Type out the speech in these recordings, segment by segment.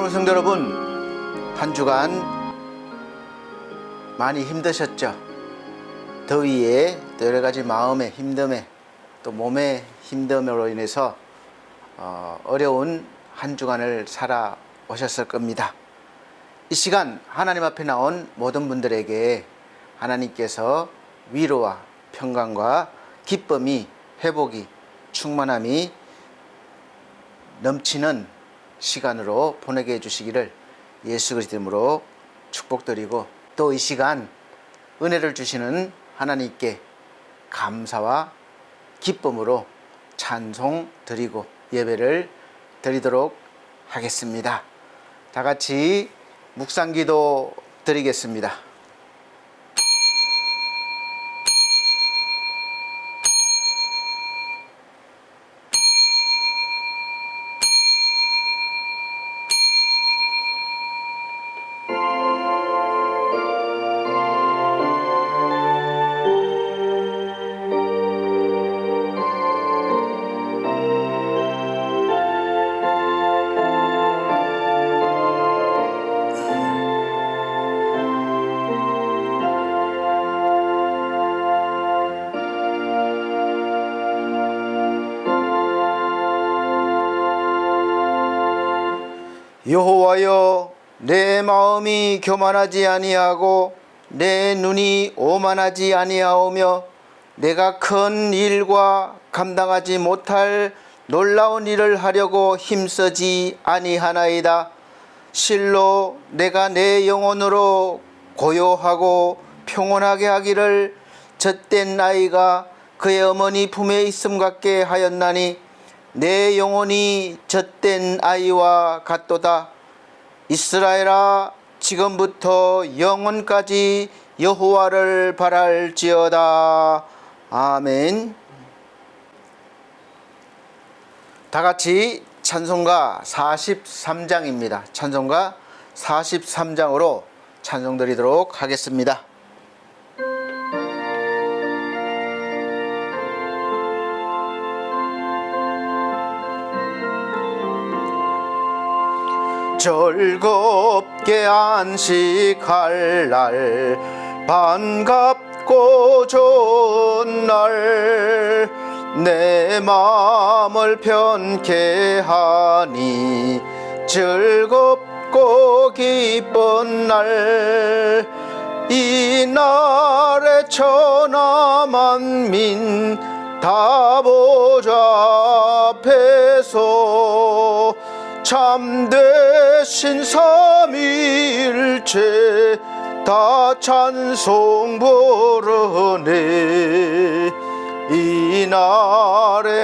사랑하는 성도 여러분, 한 주간 많이 힘드셨죠? 더위에 또 여러 가지 마음의 힘듦에 또 몸의 힘듦으로 인해서 어려운 한 주간을 살아오셨을 겁니다. 이 시간 하나님 앞에 나온 모든 분들에게 하나님께서 위로와 평강과 기쁨이, 회복이, 충만함이 넘치는 시간으로 보내게 해주시기를 예수 그리스도 이름으로 축복드리고, 또 이 시간 은혜를 주시는 하나님께 감사와 기쁨으로 찬송 드리고 예배를 드리도록 하겠습니다. 다 같이 묵상기도 드리겠습니다. 여호와여, 내 마음이 교만하지 아니하고 내 눈이 오만하지 아니하오며 내가 큰 일과 감당하지 못할 놀라운 일을 하려고 힘쓰지 아니하나이다. 실로 내가 내 영혼으로 고요하고 평온하게 하기를 젖된 아이가 그의 어머니 품에 있음 같게 하였나니 내 영혼이 젖된 아이와 같도다. 이스라엘아, 지금부터 영원까지 여호와를 바랄지어다. 아멘. 다 같이 찬송가 43장입니다. 찬송가 43장으로 찬송드리도록 하겠습니다. 즐겁게 안식할 날, 반갑고 좋은 날, 내 마음을 편케 하니 즐겁고 기쁜 날, 이 날에 천하 만민 다 보좌 앞에서 참되신 삼위일체 다 찬송 부르네. 이날에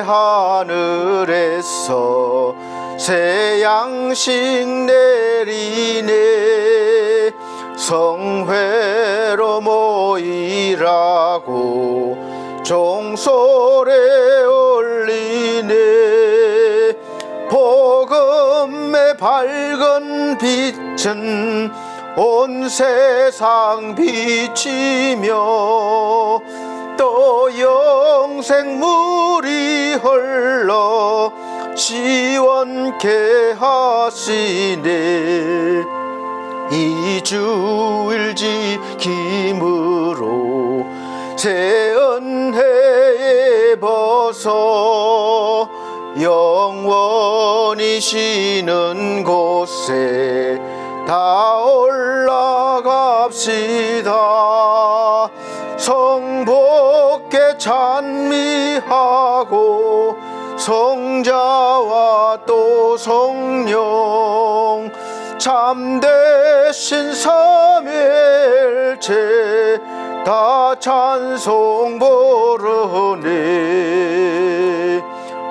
하늘에서 새 양식 내리네. 성회로 모이라고 종소리 울리네. 복음의 밝은 빛은 온 세상 비치며 또 영생물이 흘러 시원케 하시네. 이 주일 지킴으로 새 은혜에 벗어 영원히 쉬는 곳에 다 올라갑시다. 성복께 찬미하고 성자와 또 성령 참되신 삼위일체 다 찬송 부르네.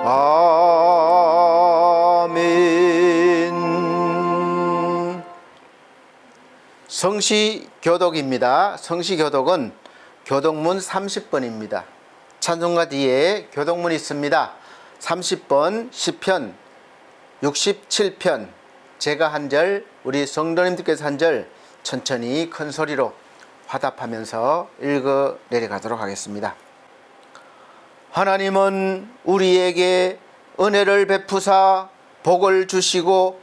아멘. 성시교독입니다. 성시교독은 교독문 30번입니다. 찬송가 뒤에 교독문이 있습니다. 30번 시편 67편, 제가 한 절, 우리 성도님들께서 한 절 천천히 큰 소리로 화답하면서 읽어 내려가도록 하겠습니다. 하나님은 우리에게 은혜를 베푸사 복을 주시고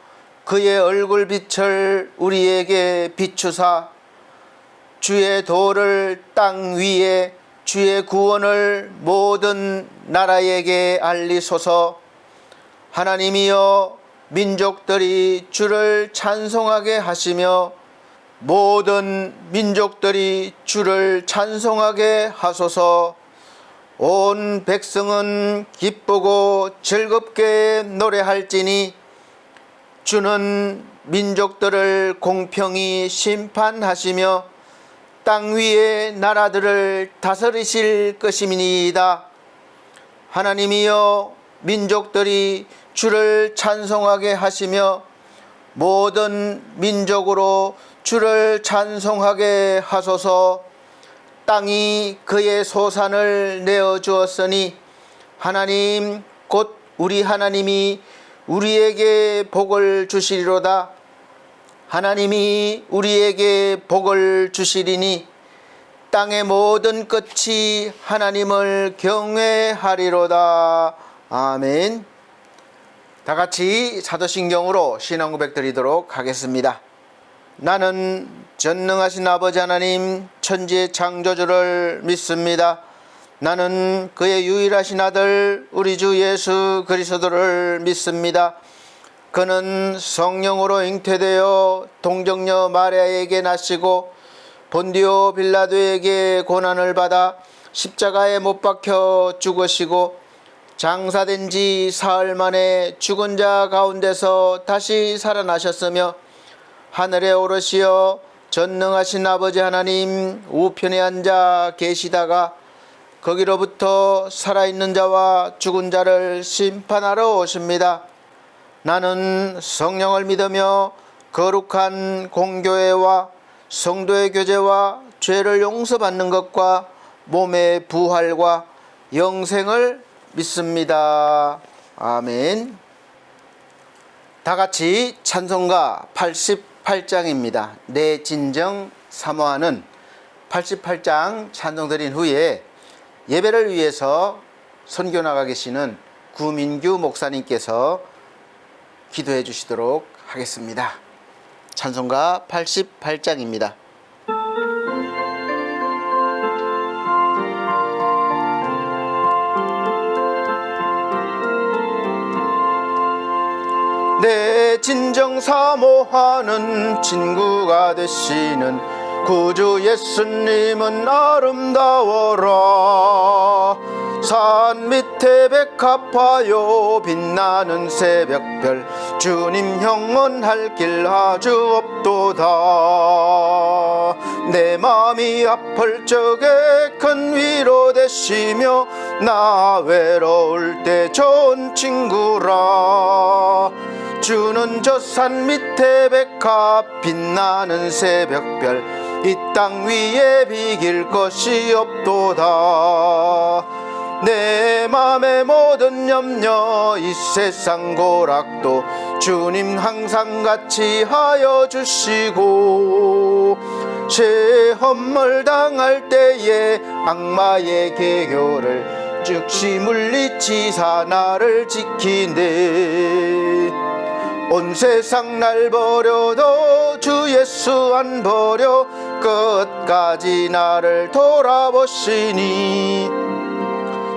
그의 얼굴빛을 우리에게 비추사 주의 도를 땅 위에 주의 구원을 모든 나라에게 알리소서. 하나님이여 민족들이 주를 찬송하게 하시며 모든 민족들이 주를 찬송하게 하소서. 온 백성은 기쁘고 즐겁게 노래할지니 주는 민족들을 공평히 심판하시며 땅 위의 나라들을 다스리실 것임이니이다. 하나님이여 민족들이 주를 찬송하게 하시며 모든 민족으로 주를 찬송하게 하소서. 땅이 그의 소산을 내어주었으니 하나님 곧 우리 하나님이 우리에게 복을 주시리로다. 하나님이 우리에게 복을 주시리니 땅의 모든 끝이 하나님을 경외하리로다. 아멘. 다 같이 사도신경으로 신앙 고백 드리도록 하겠습니다. 나는 전능하신 아버지 하나님 천지의 창조주를 믿습니다. 나는 그의 유일하신 아들 우리 주 예수 그리스도를 믿습니다. 그는 성령으로 잉태되어 동정녀 마리아에게 나시고 본디오 빌라도에게 고난을 받아 십자가에 못 박혀 죽으시고 장사된 지 사흘 만에 죽은 자 가운데서 다시 살아나셨으며 하늘에 오르시어 전능하신 아버지 하나님 우편에 앉아 계시다가 거기로부터 살아있는 자와 죽은 자를 심판하러 오십니다. 나는 성령을 믿으며 거룩한 공교회와 성도의 교제와 죄를 용서받는 것과 몸의 부활과 영생을 믿습니다. 아멘. 다 같이 찬송가 88장입니다. 내 진정 사모하는 88장 찬송 드린 후에 예배를 위해서 선교 나가 계시는 구민규 목사님께서 기도해 주시도록 하겠습니다. 찬송가 88장입니다. 내 진정 사모하는 친구가 되시는 구주 예수님은 아름다워라. 산 밑에 백합화요 빛나는 새벽별 주님 형언할 길 아주 없도다. 내 마음이 아플 적에 큰 위로 되시며 나 외로울 때 좋은 친구라. 주는 저 산 밑에 백합 빛나는 새벽별 이 땅 위에 비길 것이 없도다. 내 맘의 모든 염려 이 세상 고락도 주님 항상 같이 하여 주시고 시험을 당할 때에 악마의 계교를 즉시 물리치사 나를 지키네. 온 세상 날 버려도 주 예수 안 버려 끝까지 나를 돌아보시니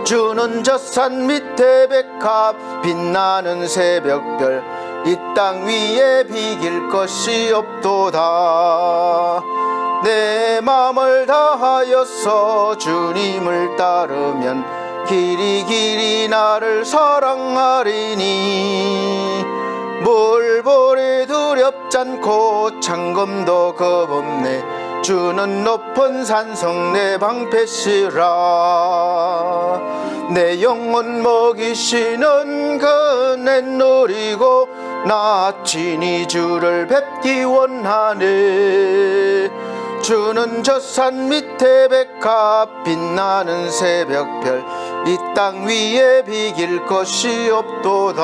주는 저 산 밑에 백합 빛나는 새벽별 이 땅 위에 비길 것이 없도다. 내 맘을 다하여서 주님을 따르면 길이 길이 나를 사랑하리니 물보리 두렵잖고 창검도 겁없네. 주는 높은 산성 내 방패시라. 내 영혼 먹이시는 그네 누리고 나 친히 주를 뵙기 원하네. 주는 저 산 밑에 백합 빛나는 새벽별 이 땅 위에 비길 것이 없도다.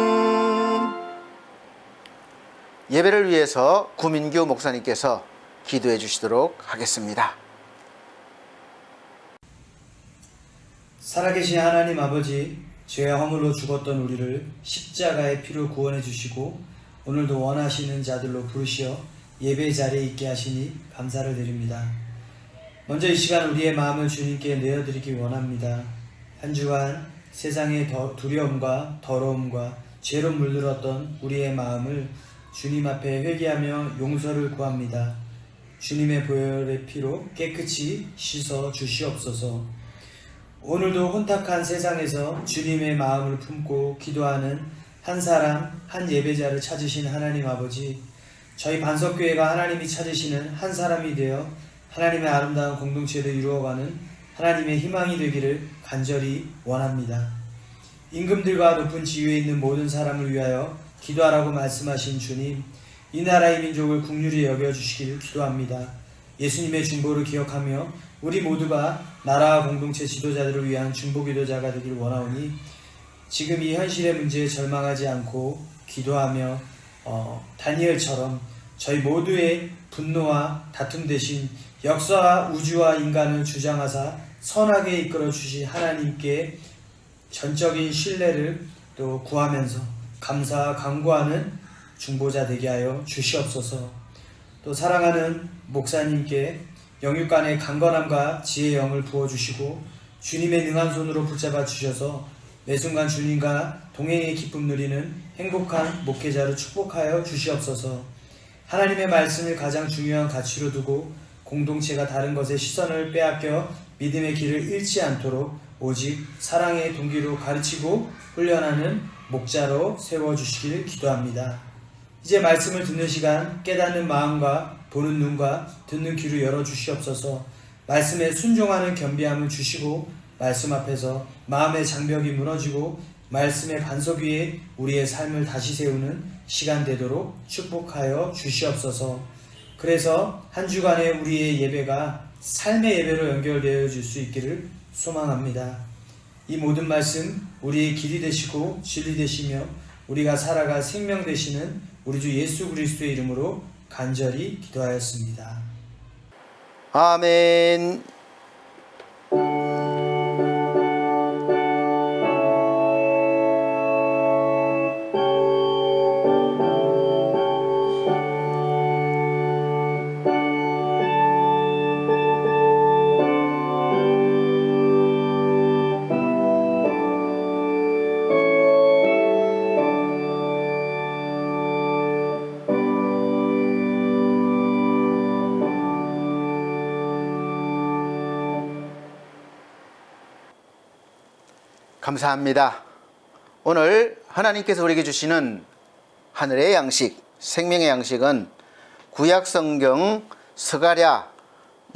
아멘. 예배를 위해서 구민규 목사님께서 기도해 주시도록 하겠습니다. 살아계신 하나님 아버지, 죄와 허물로 죽었던 우리를 십자가의 피로 구원해 주시고 오늘도 원하시는 자들로 부르시어 예배 자리에 있게 하시니 감사를 드립니다. 먼저 이 시간 우리의 마음을 주님께 내어드리기 원합니다. 한 주간 세상의 두려움과 더러움과 죄로 물들었던 우리의 마음을 주님 앞에 회개하며 용서를 구합니다. 주님의 보혈의 피로 깨끗이 씻어 주시옵소서. 오늘도 혼탁한 세상에서 주님의 마음을 품고 기도하는 한 사람, 한 예배자를 찾으신 하나님 아버지, 저희 반석교회가 하나님이 찾으시는 한 사람이 되어 하나님의 아름다운 공동체를 이루어가는 하나님의 희망이 되기를 간절히 원합니다. 임금들과 높은 지위에 있는 모든 사람을 위하여 기도하라고 말씀하신 주님, 이 나라의 민족을 긍휼히 여겨주시길 기도합니다. 예수님의 중보를 기억하며 우리 모두가 나라와 공동체 지도자들을 위한 중보기도자가 되길 원하오니 지금 이 현실의 문제에 절망하지 않고 기도하며 다니엘처럼 저희 모두의 분노와 다툼 대신 역사와 우주와 인간을 주장하사 선하게 이끌어 주신 하나님께 전적인 신뢰를 또 구하면서 감사와 간구하는 중보자 되게 하여 주시옵소서. 또 사랑하는 목사님께 영육간의 강건함과 지혜의 영을 부어주시고 주님의 능한 손으로 붙잡아 주셔서 매 순간 주님과 동행의 기쁨 누리는 행복한 목회자로 축복하여 주시옵소서. 하나님의 말씀을 가장 중요한 가치로 두고 공동체가 다른 것에 시선을 빼앗겨 믿음의 길을 잃지 않도록 오직 사랑의 동기로 가르치고 훈련하는 목자로 세워주시길 기도합니다. 이제 말씀을 듣는 시간 깨닫는 마음과 보는 눈과 듣는 귀를 열어주시옵소서. 말씀에 순종하는 겸비함을 주시고 말씀 앞에서 마음의 장벽이 무너지고 말씀의 반석 위에 우리의 삶을 다시 세우는 시간 되도록 축복하여 주시옵소서. 그래서 한 주간의 우리의 예배가 삶의 예배로 연결되어 줄 수 있기를 소망합니다. 이 모든 말씀 우리의 길이 되시고 진리 되시며 우리가 살아갈 생명 되시는 우리 주 예수 그리스도의 이름으로 간절히 기도하였습니다. 아멘. 감사합니다. 오늘 하나님께서 우리에게 주시는 하늘의 양식, 생명의 양식은 구약성경 스가랴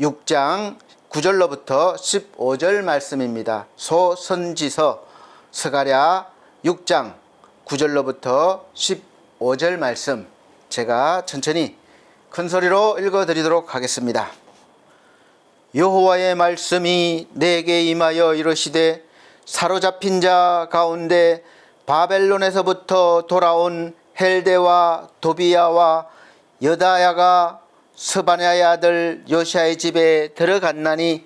6장 9절로부터 15절 말씀입니다. 소선지서 스가랴 6장 9절로부터 15절 말씀, 제가 천천히 큰 소리로 읽어드리도록 하겠습니다. 여호와의 말씀이 내게 임하여 이르시되 사로잡힌 자 가운데 바벨론에서부터 돌아온 헬데와 도비야와 여다야가 스바냐의 아들 요시아의 집에 들어갔나니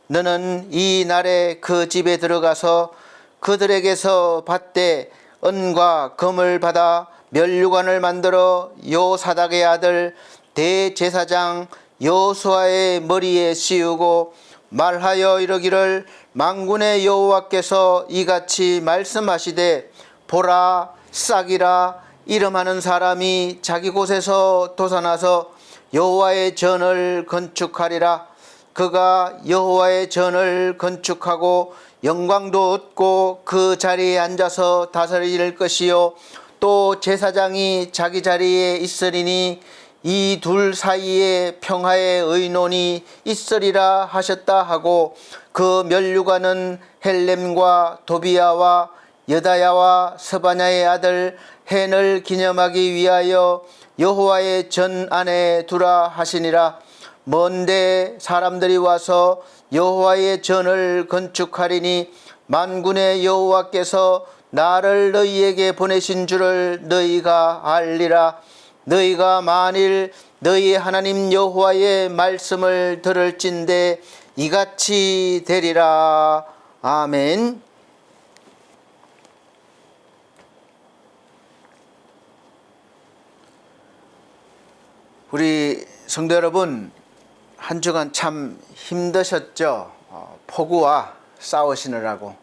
너는 이 날에 그 집에 들어가서 그들에게서 밭대 은과 금을 받아 면류관을 만들어 요사닥의 아들 대제사장 여호수아의 머리에 씌우고 말하여 이르기를 만군의 여호와께서 이같이 말씀하시되 보라 싹이라 이름하는 사람이 자기 곳에서 솟아나서 여호와의 전을 건축하리라. 그가 여호와의 전을 건축하고 영광도 얻고 그 자리에 앉아서 다스릴 것이요 또 제사장이 자기 자리에 있으리니 이 둘 사이에 평화의 의논이 있으리라 하셨다 하고 그 면류관은 헬렘과 도비야와 여다야와 스바냐의 아들 헨을 기념하기 위하여 여호와의 전 안에 두라 하시니라. 먼데 사람들이 와서 여호와의 전을 건축하리니 만군의 여호와께서 나를 너희에게 보내신 줄을 너희가 알리라. 너희가 만일 너희 하나님 여호와의 말씀을 들을진대 이같이 되리라. 아멘. 우리 성도 여러분, 한 주간 참 힘드셨죠? 폭우와 싸우시느라고,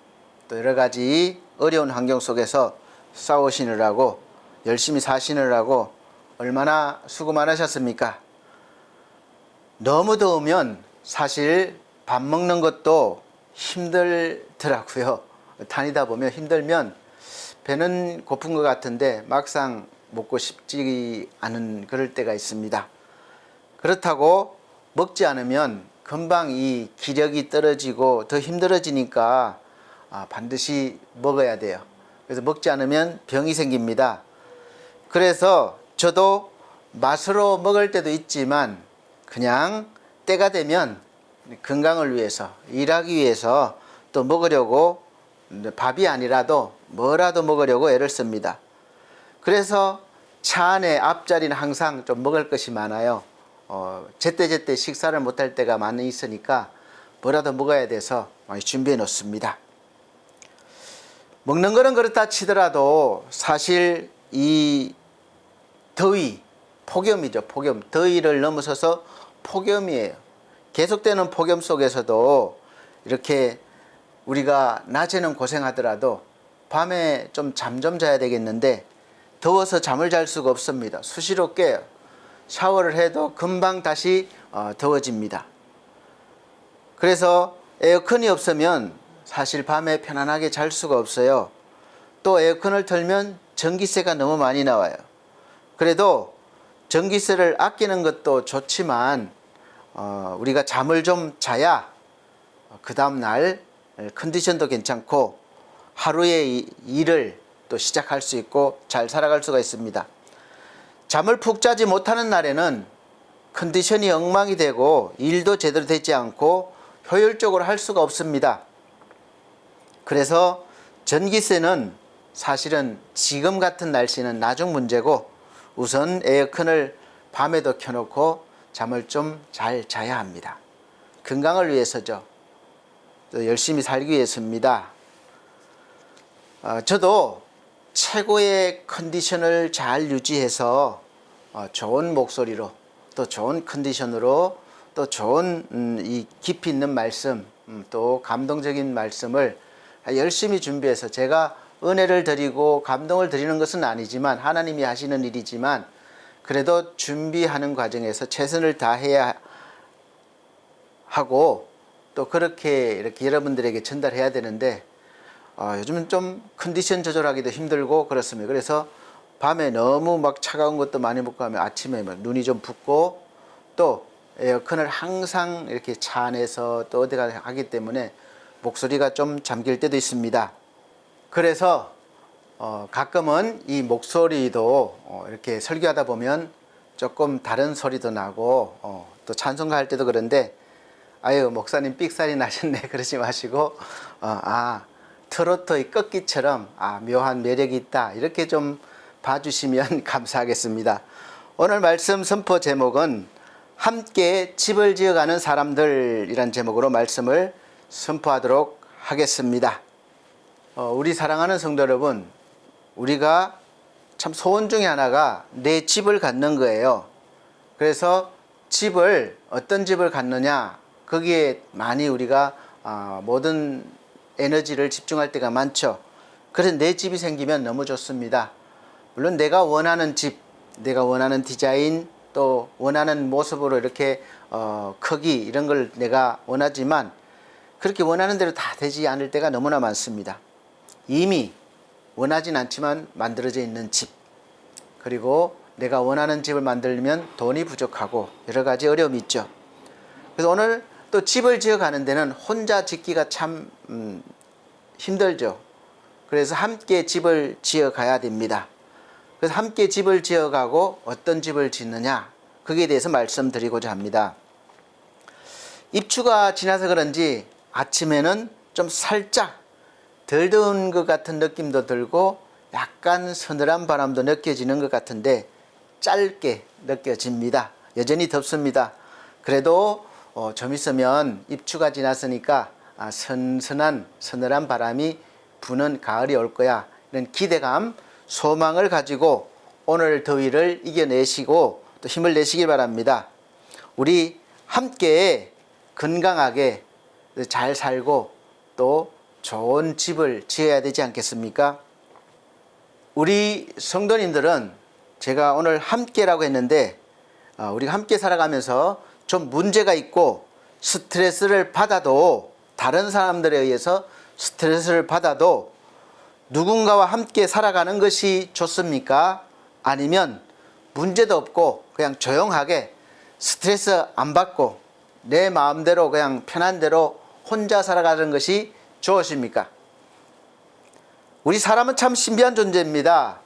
또 여러 가지 어려운 환경 속에서 싸우시느라고, 열심히 사시느라고 얼마나 수고 많으셨습니까? 너무 더우면 사실 밥 먹는 것도 힘들더라고요. 다니다 보면 힘들면 배는 고픈 것 같은데 막상 먹고 싶지 않은 그럴 때가 있습니다. 그렇다고 먹지 않으면 금방 이 기력이 떨어지고 더 힘들어지니까 반드시 먹어야 돼요. 그래서 먹지 않으면 병이 생깁니다. 그래서 저도 맛으로 먹을 때도 있지만 그냥 때가 되면 건강을 위해서, 일하기 위해서 또 먹으려고, 밥이 아니라도 뭐라도 먹으려고 애를 씁니다. 그래서 차 안에 앞자리는 항상 좀 먹을 것이 많아요. 제때제때 식사를 못할 때가 많이 있으니까 뭐라도 먹어야 돼서 많이 준비해 놓습니다. 먹는 거는 그렇다 치더라도 사실 이 더위, 폭염이죠. 폭염. 더위를 넘어서서 폭염이에요. 계속되는 폭염 속에서도 이렇게 우리가 낮에는 고생하더라도 밤에 좀 잠 좀 자야 되겠는데 더워서 잠을 잘 수가 없습니다. 수시로 깨요. 샤워를 해도 금방 다시 더워집니다. 그래서 에어컨이 없으면 사실 밤에 편안하게 잘 수가 없어요. 또 에어컨을 틀면 전기세가 너무 많이 나와요. 그래도 전기세를 아끼는 것도 좋지만 우리가 잠을 좀 자야 그 다음 날 컨디션도 괜찮고 하루의 일을 또 시작할 수 있고 잘 살아갈 수가 있습니다. 잠을 푹 자지 못하는 날에는 컨디션이 엉망이 되고 일도 제대로 되지 않고 효율적으로 할 수가 없습니다. 그래서 전기세는 사실은 지금 같은 날씨는 나중 문제고 우선 에어컨을 밤에도 켜놓고 잠을 좀 잘 자야 합니다. 건강을 위해서죠. 또 열심히 살기 위해서입니다. 저도 최고의 컨디션을 잘 유지해서 좋은 목소리로 또 좋은 컨디션으로 또 좋은 이 깊이 있는 말씀 또 감동적인 말씀을 열심히 준비해서 제가 은혜를 드리고 감동을 드리는 것은 아니지만 하나님이 하시는 일이지만 그래도 준비하는 과정에서 최선을 다해야 하고 또 그렇게 이렇게 여러분들에게 전달해야 되는데 요즘은 좀 컨디션 조절하기도 힘들고 그렇습니다. 그래서 밤에 너무 막 차가운 것도 많이 먹고 하면 아침에 막 눈이 좀 붓고 또 에어컨을 항상 이렇게 차 안에서 또 어디가 하기 때문에 목소리가 좀 잠길 때도 있습니다. 그래서 가끔은 이 목소리도 이렇게 설교하다 보면 조금 다른 소리도 나고 또 찬송가 할 때도 그런데 아유 목사님 삑살이 나셨네 그러지 마시고 트로트의 꺾기처럼 묘한 매력이 있다 이렇게 좀 봐주시면 감사하겠습니다. 오늘 말씀 선포 제목은 함께 집을 지어가는 사람들이란 제목으로 말씀을 선포하도록 하겠습니다. 우리 사랑하는 성도 여러분, 우리가 참 소원 중에 하나가 내 집을 갖는 거예요. 그래서 집을 어떤 집을 갖느냐 거기에 많이 우리가 모든 에너지를 집중할 때가 많죠. 그래서 내 집이 생기면 너무 좋습니다. 물론 내가 원하는 집, 내가 원하는 디자인 또 원하는 모습으로 이렇게 크기 이런 걸 내가 원하지만 그렇게 원하는 대로 다 되지 않을 때가 너무나 많습니다. 이미 원하진 않지만 만들어져 있는 집, 그리고 내가 원하는 집을 만들려면 돈이 부족하고 여러 가지 어려움이 있죠. 그래서 오늘 또 집을 지어 가는 데는 혼자 짓기가 참 힘들죠. 그래서 함께 집을 지어 가야 됩니다. 그래서 함께 집을 지어 가고 어떤 집을 짓느냐 거기에 대해서 말씀드리고자 합니다. 입추가 지나서 그런지 아침에는 좀 살짝 덜 더운 것 같은 느낌도 들고 약간 서늘한 바람도 느껴지는 것 같은데 짧게 느껴집니다. 여전히 덥습니다. 그래도 좀 있으면 입추가 지났으니까 선선한 서늘한 바람이 부는 가을이 올 거야. 이런 기대감, 소망을 가지고 오늘 더위를 이겨내시고 또 힘을 내시길 바랍니다. 우리 함께 건강하게 잘 살고 또 좋은 집을 지어야 되지 않겠습니까? 우리 성도님들은 제가 오늘 함께라고 했는데 우리가 함께 살아가면서 좀 문제가 있고 스트레스를 받아도 다른 사람들에 의해서 스트레스를 받아도 누군가와 함께 살아가는 것이 좋습니까? 아니면 문제도 없고 그냥 조용하게 스트레스 안 받고 내 마음대로 그냥 편한 대로 혼자 살아가는 것이 좋으십니까? 우리 사람은 참 신비한 존재입니다.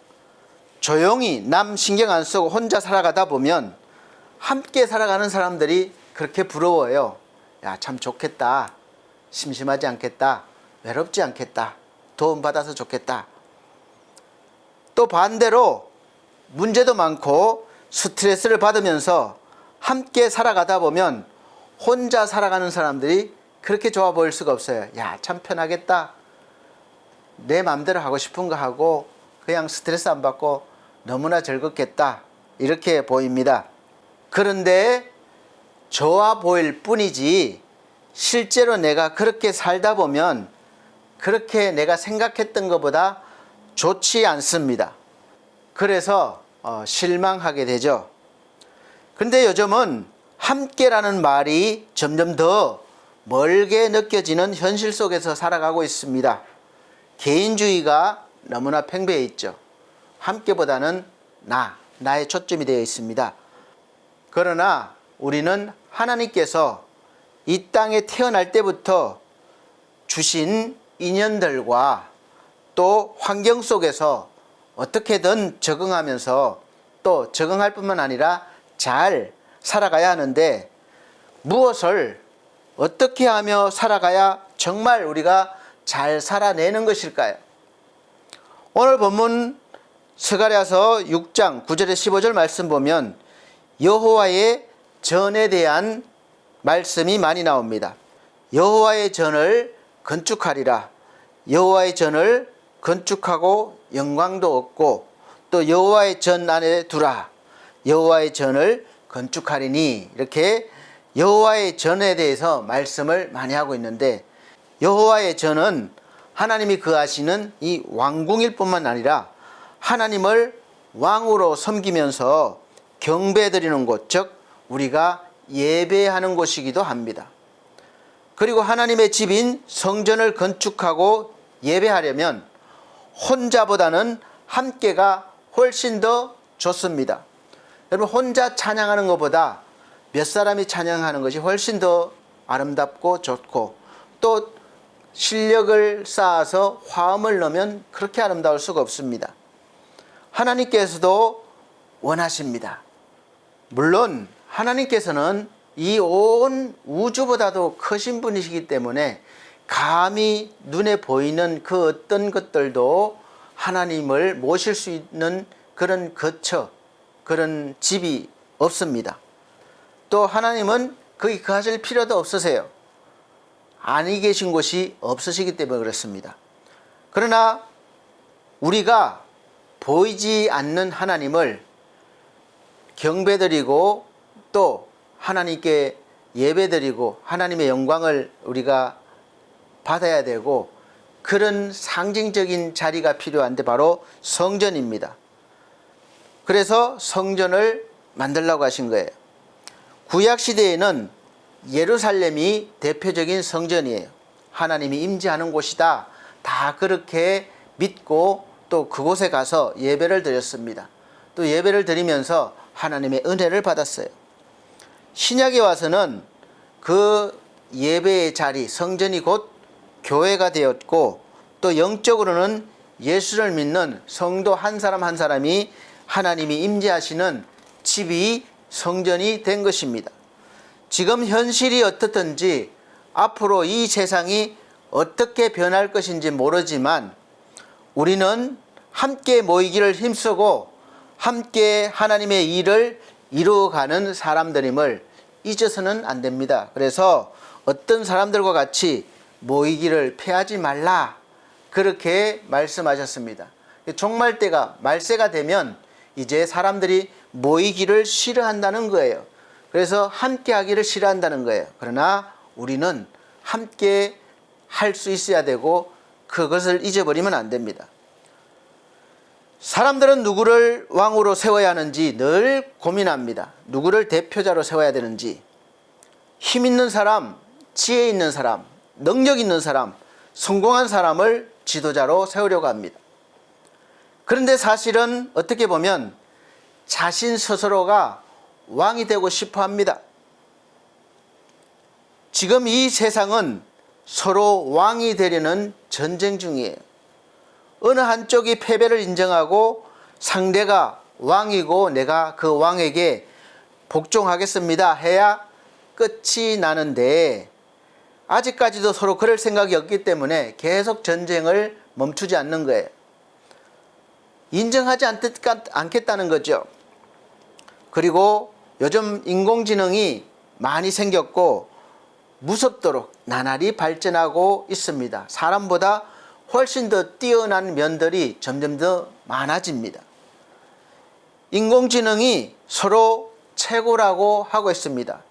조용히 남 신경 안 쓰고 혼자 살아가다 보면 함께 살아가는 사람들이 그렇게 부러워요. 야, 참 좋겠다. 심심하지 않겠다. 외롭지 않겠다. 도움받아서 좋겠다. 또 반대로 문제도 많고 스트레스를 받으면서 함께 살아가다 보면 혼자 살아가는 사람들이 그렇게 좋아 보일 수가 없어요. 야, 참 편하겠다. 내 마음대로 하고 싶은 거 하고 그냥 스트레스 안 받고 너무나 즐겁겠다. 이렇게 보입니다. 그런데 좋아 보일 뿐이지 실제로 내가 그렇게 살다 보면 그렇게 내가 생각했던 것보다 좋지 않습니다. 그래서 실망하게 되죠. 그런데 요즘은 함께라는 말이 점점 더 멀게 느껴지는 현실 속에서 살아가고 있습니다. 개인주의가 너무나 팽배해 있죠. 함께보다는 나의 초점이 되어 있습니다. 그러나 우리는 하나님께서 이 땅에 태어날 때부터 주신 인연들과 또 환경 속에서 어떻게든 적응하면서 또 적응할 뿐만 아니라 잘 살아가야 하는데 무엇을 어떻게 하며 살아가야 정말 우리가 잘 살아내는 것일까요? 오늘 본문 스가랴서 6장 9절에 15절 말씀 보면 여호와의 전에 대한 말씀이 많이 나옵니다. 여호와의 전을 건축하리라. 여호와의 전을 건축하고 영광도 얻고 또 여호와의 전 안에 두라. 여호와의 전을 건축하리니 이렇게 여호와의 전에 대해서 말씀을 많이 하고 있는데 여호와의 전은 하나님이 거하시는 이 왕궁일 뿐만 아니라 하나님을 왕으로 섬기면서 경배드리는 곳, 즉 우리가 예배하는 곳이기도 합니다. 그리고 하나님의 집인 성전을 건축하고 예배하려면 혼자보다는 함께가 훨씬 더 좋습니다. 여러분 혼자 찬양하는 것보다 몇 사람이 찬양하는 것이 훨씬 더 아름답고 좋고 또 실력을 쌓아서 화음을 넣으면 그렇게 아름다울 수가 없습니다. 하나님께서도 원하십니다. 물론 하나님께서는 이 온 우주보다도 크신 분이시기 때문에 감히 눈에 보이는 그 어떤 것들도 하나님을 모실 수 있는 그런 거처, 그런 집이 없습니다. 또 하나님은 거기 거하실 필요도 없으세요. 아니 계신 곳이 없으시기 때문에 그렇습니다. 그러나 우리가 보이지 않는 하나님을 경배드리고 또 하나님께 예배드리고 하나님의 영광을 우리가 받아야 되고 그런 상징적인 자리가 필요한데 바로 성전입니다. 그래서 성전을 만들려고 하신 거예요. 구약시대에는 예루살렘이 대표적인 성전이에요. 하나님이 임재하는 곳이다. 다 그렇게 믿고 또 그곳에 가서 예배를 드렸습니다. 또 예배를 드리면서 하나님의 은혜를 받았어요. 신약에 와서는 그 예배의 자리, 성전이 곧 교회가 되었고 또 영적으로는 예수를 믿는 성도 한 사람 한 사람이 하나님이 임재하시는 집이 성전이 된 것입니다. 지금 현실이 어떻든지 앞으로 이 세상이 어떻게 변할 것인지 모르지만 우리는 함께 모이기를 힘쓰고 함께 하나님의 일을 이루어가는 사람들임을 잊어서는 안 됩니다. 그래서 어떤 사람들과 같이 모이기를 패하지 말라. 그렇게 말씀하셨습니다. 종말때가 말세가 되면 이제 사람들이 모이기를 싫어한다는 거예요. 그래서 함께 하기를 싫어한다는 거예요. 그러나 우리는 함께 할 수 있어야 되고 그것을 잊어버리면 안 됩니다. 사람들은 누구를 왕으로 세워야 하는지 늘 고민합니다. 누구를 대표자로 세워야 되는지. 힘 있는 사람, 지혜 있는 사람, 능력 있는 사람, 성공한 사람을 지도자로 세우려고 합니다. 그런데 사실은 어떻게 보면 자신 스스로가 왕이 되고 싶어 합니다. 지금 이 세상은 서로 왕이 되려는 전쟁 중이에요. 어느 한쪽이 패배를 인정하고 상대가 왕이고 내가 그 왕에게 복종하겠습니다 해야 끝이 나는데 아직까지도 서로 그럴 생각이 없기 때문에 계속 전쟁을 멈추지 않는 거예요. 인정하지 않겠다는 거죠. 그리고 요즘 인공지능이 많이 생겼고 무섭도록 나날이 발전하고 있습니다. 사람보다 훨씬 더 뛰어난 면들이 점점 더 많아집니다. 인공지능이 서로 최고라고 하고 있습니다.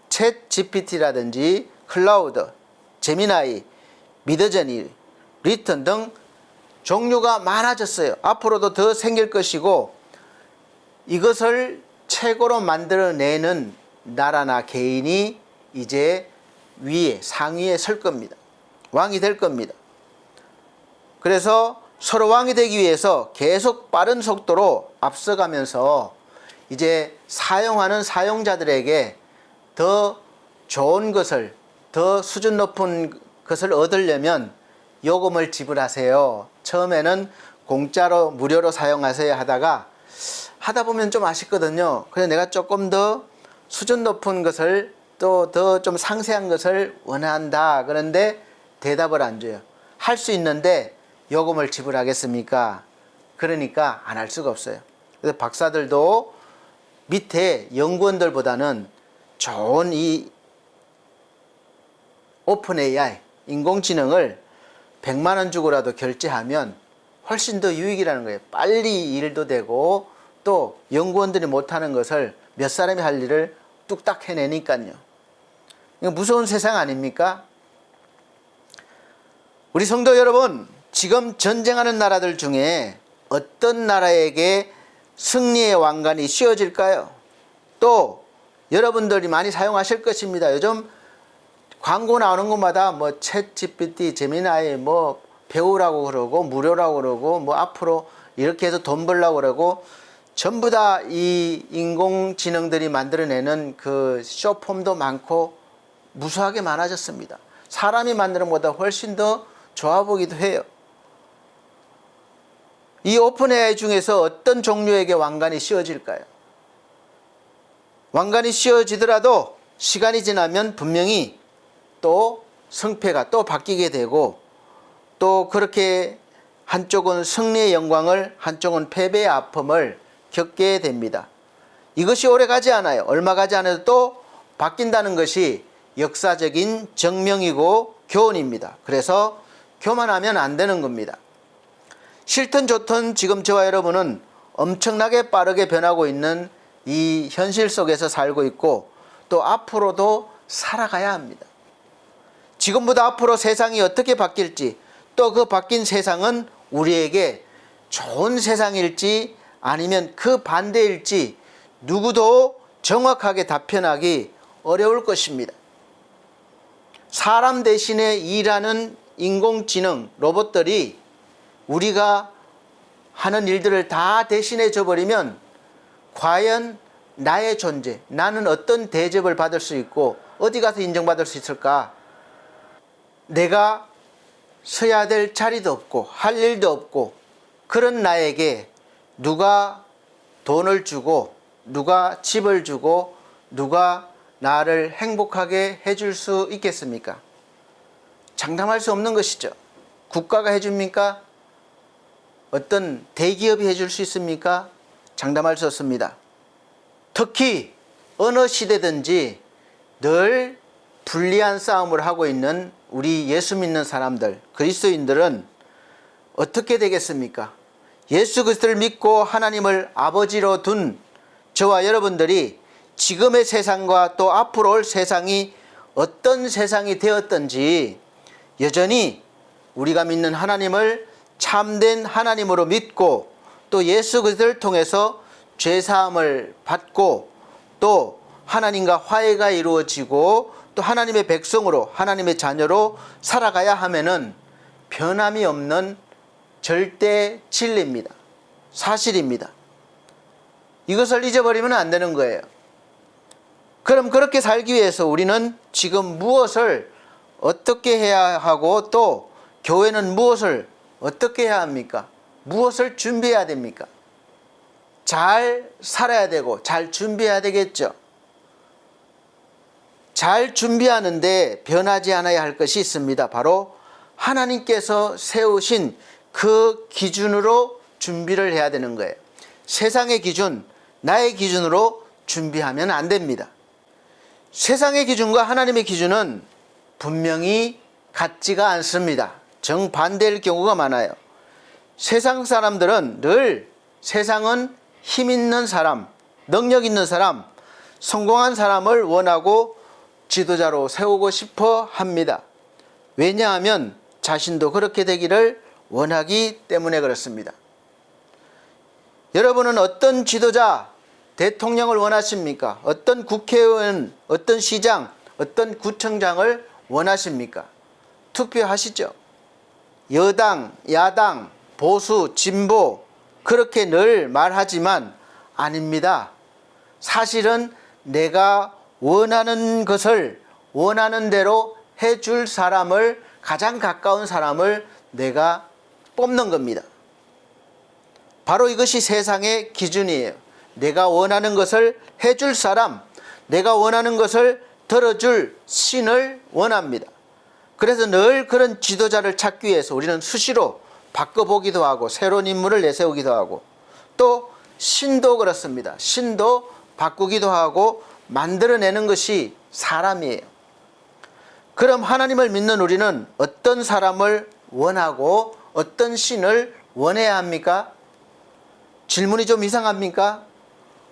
챗 GPT라든지 클라우드, 제미나이, 미드저니, 리턴 등 종류가 많아졌어요. 앞으로도 더 생길 것이고 이것을 최고로 만들어내는 나라나 개인이 이제 위에 상위에 설 겁니다. 왕이 될 겁니다. 그래서 서로 왕이 되기 위해서 계속 빠른 속도로 앞서가면서 이제 사용하는 사용자들에게 더 좋은 것을, 더 수준 높은 것을 얻으려면 요금을 지불하세요. 처음에는 공짜로 무료로 사용하세요 하다 보면 좀 아쉽거든요. 그래서 내가 조금 더 수준 높은 것을 또 더 좀 상세한 것을 원한다. 그런데 대답을 안 줘요. 할 수 있는데 요금을 지불하겠습니까? 그러니까 안 할 수가 없어요. 그래서 박사들도 밑에 연구원들보다는 좋은 이 오픈 AI, 인공지능을 100만 원 주고라도 결제하면 훨씬 더 유익이라는 거예요. 빨리 일도 되고 또 연구원들이 못하는 것을 몇 사람이 할 일을 뚝딱 해내니까요. 이거 무서운 세상 아닙니까? 우리 성도 여러분, 지금 전쟁하는 나라들 중에 어떤 나라에게 승리의 왕관이 씌워질까요? 또 여러분들이 많이 사용하실 것입니다. 요즘 광고 나오는 곳마다 뭐 챗 GPT, 제미나이 뭐 배우라고 그러고 무료라고 그러고 뭐 앞으로 이렇게 해서 돈 벌라고 그러고 전부 다 이 인공지능들이 만들어내는 그 쇼폼도 많고 무수하게 많아졌습니다. 사람이 만드는 것보다 훨씬 더 좋아 보기도 해요. 이 오픈 AI 중에서 어떤 종류에게 왕관이 씌워질까요? 왕관이 씌워지더라도 시간이 지나면 분명히 또 승패가 또 바뀌게 되고 또 그렇게 한쪽은 승리의 영광을 한쪽은 패배의 아픔을 겪게 됩니다. 이것이 오래 가지 않아요. 얼마 가지 않아도 또 바뀐다는 것이 역사적인 증명이고 교훈입니다. 그래서 교만하면 안 되는 겁니다. 싫든 좋든 지금 저와 여러분은 엄청나게 빠르게 변하고 있는 이 현실 속에서 살고 있고 또 앞으로도 살아가야 합니다. 지금보다 앞으로 세상이 어떻게 바뀔지 또 그 바뀐 세상은 우리에게 좋은 세상일지 아니면 그 반대일지 누구도 정확하게 답변하기 어려울 것입니다. 사람 대신에 일하는 인공지능 로봇들이 우리가 하는 일들을 다 대신해 줘버리면 과연 나의 존재, 나는 어떤 대접을 받을 수 있고 어디 가서 인정받을 수 있을까? 내가 서야 될 자리도 없고 할 일도 없고 그런 나에게 누가 돈을 주고 누가 집을 주고 누가 나를 행복하게 해줄 수 있겠습니까? 장담할 수 없는 것이죠. 국가가 해줍니까? 어떤 대기업이 해줄 수 있습니까? 장담할 수 없습니다. 특히 어느 시대든지 늘 불리한 싸움을 하고 있는 우리 예수 믿는 사람들, 그리스도인들은 어떻게 되겠습니까? 예수 그리스도를 믿고 하나님을 아버지로 둔 저와 여러분들이 지금의 세상과 또 앞으로 올 세상이 어떤 세상이 되었든지 여전히 우리가 믿는 하나님을 참된 하나님으로 믿고 또 예수 그리스도를 통해서 죄사함을 받고 또 하나님과 화해가 이루어지고 또 하나님의 백성으로 하나님의 자녀로 살아가야 하면은 변함이 없는 절대 진리입니다. 사실입니다. 이것을 잊어버리면 안 되는 거예요. 그럼 그렇게 살기 위해서 우리는 지금 무엇을 어떻게 해야 하고 또 교회는 무엇을 어떻게 해야 합니까? 무엇을 준비해야 됩니까? 잘 살아야 되고 잘 준비해야 되겠죠. 잘 준비하는데 변하지 않아야 할 것이 있습니다. 바로 하나님께서 세우신 그 기준으로 준비를 해야 되는 거예요. 세상의 기준, 나의 기준으로 준비하면 안 됩니다. 세상의 기준과 하나님의 기준은 분명히 같지가 않습니다. 정반대일 경우가 많아요. 세상 사람들은 늘 세상은 힘 있는 사람, 능력 있는 사람, 성공한 사람을 원하고 지도자로 세우고 싶어 합니다. 왜냐하면 자신도 그렇게 되기를 원하기 때문에 그렇습니다. 여러분은 어떤 지도자, 대통령을 원하십니까? 어떤 국회의원, 어떤 시장, 어떤 구청장을 원하십니까? 투표하시죠. 여당, 야당, 보수, 진보 그렇게 늘 말하지만 아닙니다. 사실은 내가 원하는 것을 원하는 대로 해줄 사람을, 가장 가까운 사람을 내가 뽑는 겁니다. 바로 이것이 세상의 기준이에요. 내가 원하는 것을 해줄 사람, 내가 원하는 것을 들어줄 신을 원합니다. 그래서 늘 그런 지도자를 찾기 위해서 우리는 수시로 바꿔보기도 하고 새로운 인물을 내세우기도 하고 또 신도 그렇습니다. 신도 바꾸기도 하고 만들어내는 것이 사람이에요. 그럼 하나님을 믿는 우리는 어떤 사람을 원하고 어떤 신을 원해야 합니까? 질문이 좀 이상합니까?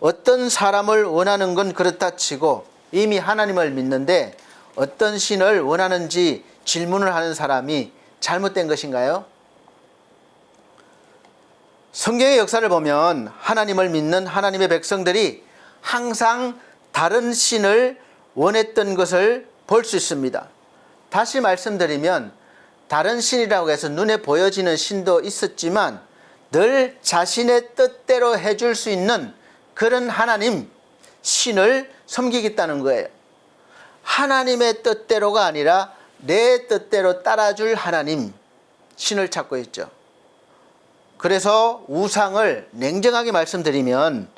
어떤 사람을 원하는 건 그렇다 치고 이미 하나님을 믿는데 어떤 신을 원하는지 질문을 하는 사람이 잘못된 것인가요? 성경의 역사를 보면 하나님을 믿는 하나님의 백성들이 항상 다른 신을 원했던 것을 볼 수 있습니다. 다시 말씀드리면 다른 신이라고 해서 눈에 보여지는 신도 있었지만 늘 자신의 뜻대로 해줄 수 있는 그런 하나님, 신을 섬기겠다는 거예요. 하나님의 뜻대로가 아니라 내 뜻대로 따라줄 하나님, 신을 찾고 있죠. 그래서 우상을 냉정하게 말씀드리면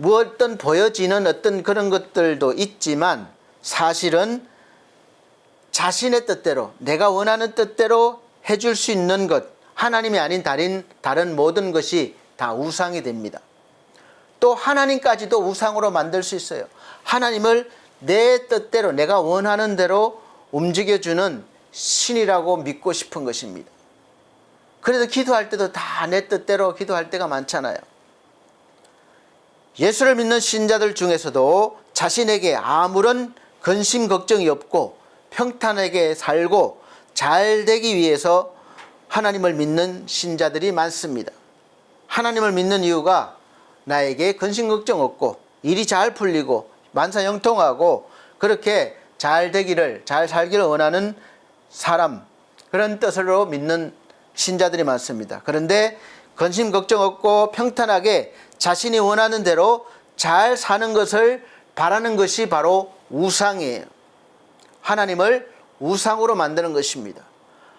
어떤 보여지는 어떤 그런 것들도 있지만 사실은 자신의 뜻대로, 내가 원하는 뜻대로 해줄 수 있는 것, 하나님이 아닌 다른 모든 것이 다 우상이 됩니다. 또 하나님까지도 우상으로 만들 수 있어요. 하나님을 내 뜻대로, 내가 원하는 대로 움직여주는 신이라고 믿고 싶은 것입니다. 그래서 기도할 때도 다 내 뜻대로 기도할 때가 많잖아요. 예수를 믿는 신자들 중에서도 자신에게 아무런 근심 걱정이 없고 평탄하게 살고 잘 되기 위해서 하나님을 믿는 신자들이 많습니다. 하나님을 믿는 이유가 나에게 근심 걱정 없고 일이 잘 풀리고 만사형통하고 그렇게 잘 되기를, 잘 살기를 원하는 사람, 그런 뜻으로 믿는 신자들이 많습니다. 그런데 근심 걱정 없고 평탄하게 자신이 원하는 대로 잘 사는 것을 바라는 것이 바로 우상이에요. 하나님을 우상으로 만드는 것입니다.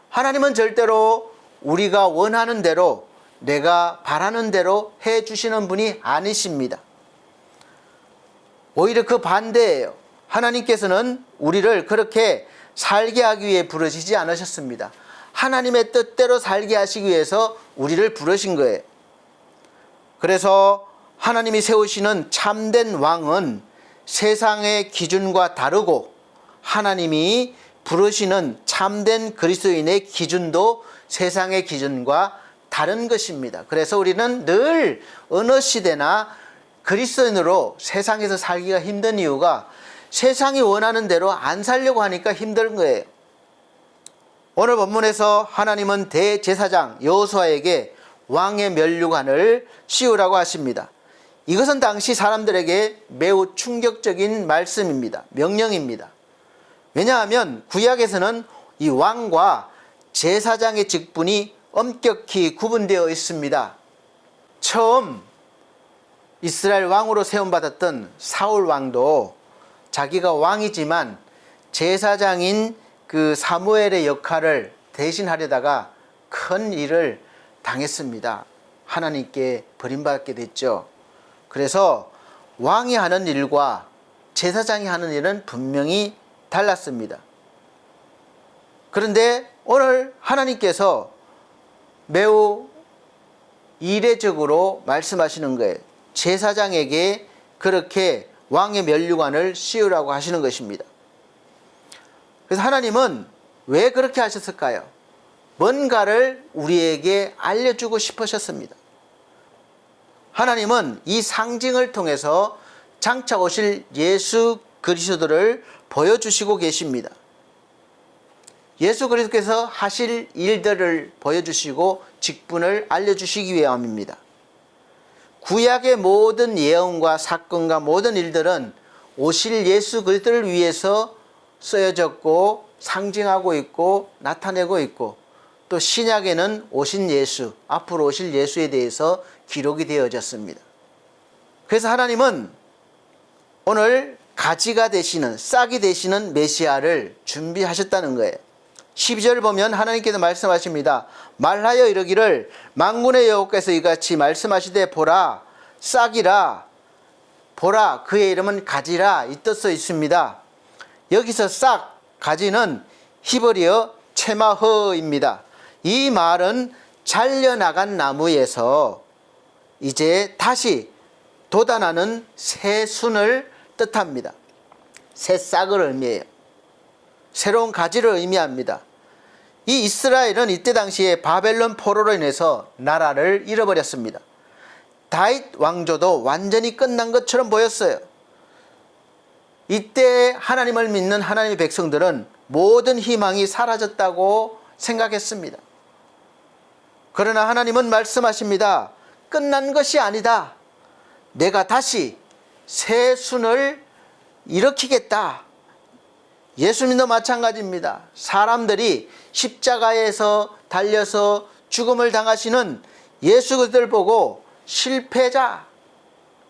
하나님은 절대로 우리가 원하는 대로, 내가 바라는 대로 해주시는 분이 아니십니다. 오히려 그 반대예요. 하나님께서는 우리를 그렇게 살게 하기 위해 부르시지 않으셨습니다. 하나님의 뜻대로 살게 하시기 위해서 우리를 부르신 거예요. 그래서 하나님이 세우시는 참된 왕은 세상의 기준과 다르고 하나님이 부르시는 참된 그리스도인의 기준도 세상의 기준과 다른 것입니다. 그래서 우리는 늘 어느 시대나 그리스도인으로 세상에서 살기가 힘든 이유가 세상이 원하는 대로 안 살려고 하니까 힘든 거예요. 오늘 본문에서 하나님은 대제사장 여호수아에게 왕의 면류관을 씌우라고 하십니다. 이것은 당시 사람들에게 매우 충격적인 말씀입니다. 명령입니다. 왜냐하면 구약에서는 이 왕과 제사장의 직분이 엄격히 구분되어 있습니다. 처음 이스라엘 왕으로 세움받았던 사울 왕도 자기가 왕이지만 제사장인 그 사무엘의 역할을 대신하려다가 큰 일을 당했습니다. 하나님께 버림받게 됐죠. 그래서 왕이 하는 일과 제사장이 하는 일은 분명히 달랐습니다. 그런데 오늘 하나님께서 매우 이례적으로 말씀하시는 거예요. 제사장에게 그렇게 왕의 면류관을 씌우라고 하시는 것입니다. 그래서 하나님은 왜 그렇게 하셨을까요? 뭔가를 우리에게 알려주고 싶으셨습니다. 하나님은 이 상징을 통해서 장차 오실 예수 그리스도를 보여주시고 계십니다. 예수 그리스도께서 하실 일들을 보여주시고 직분을 알려주시기 위함입니다. 구약의 모든 예언과 사건과 모든 일들은 오실 예수 그리스도를 위해서 쓰여졌고 상징하고 있고 나타내고 있고, 또 신약에는 오신 예수, 앞으로 오실 예수에 대해서 기록이 되어졌습니다. 그래서 하나님은 오늘 가지가 되시는, 싹이 되시는 메시아를 준비하셨다는 거예요. 12절 보면 하나님께서 말씀하십니다. 말하여 이르기를 만군의 여호와께서 이같이 말씀하시되 보라 싹이라, 보라 그의 이름은 가지라, 이 뜻써 있습니다. 여기서 싹, 가지는 히브리어 체마허입니다. 이 말은 잘려나간 나무에서 이제 다시 돋아나는 새 순을 뜻합니다. 새 싹을 의미해요. 새로운 가지를 의미합니다. 이 이스라엘은 이때 당시에 바벨론 포로로 인해서 나라를 잃어버렸습니다. 다윗 왕조도 완전히 끝난 것처럼 보였어요. 이때 하나님을 믿는 하나님의 백성들은 모든 희망이 사라졌다고 생각했습니다. 그러나 하나님은 말씀하십니다. 끝난 것이 아니다. 내가 다시 새 순을 일으키겠다. 예수님도 마찬가지입니다. 사람들이 십자가에서 달려서 죽음을 당하시는 예수 그리스도를 보고 실패자,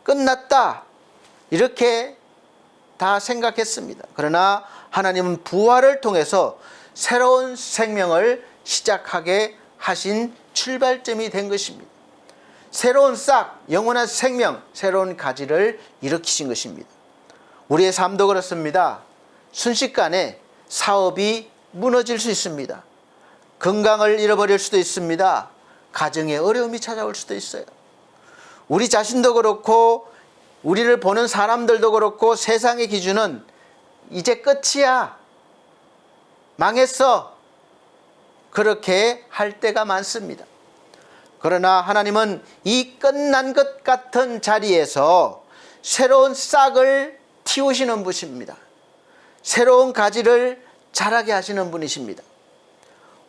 끝났다, 이렇게 다 생각했습니다. 그러나 하나님은 부활을 통해서 새로운 생명을 시작하게 하신 출발점이 된 것입니다. 새로운 싹, 영원한 생명, 새로운 가지를 일으키신 것입니다. 우리의 삶도 그렇습니다. 순식간에 사업이 무너질 수 있습니다. 건강을 잃어버릴 수도 있습니다. 가정에 어려움이 찾아올 수도 있어요. 우리 자신도 그렇고 우리를 보는 사람들도 그렇고 세상의 기준은 이제 끝이야, 망했어, 그렇게 할 때가 많습니다. 그러나 하나님은 이 끝난 것 같은 자리에서 새로운 싹을 틔우시는 분이십니다. 새로운 가지를 자라게 하시는 분이십니다.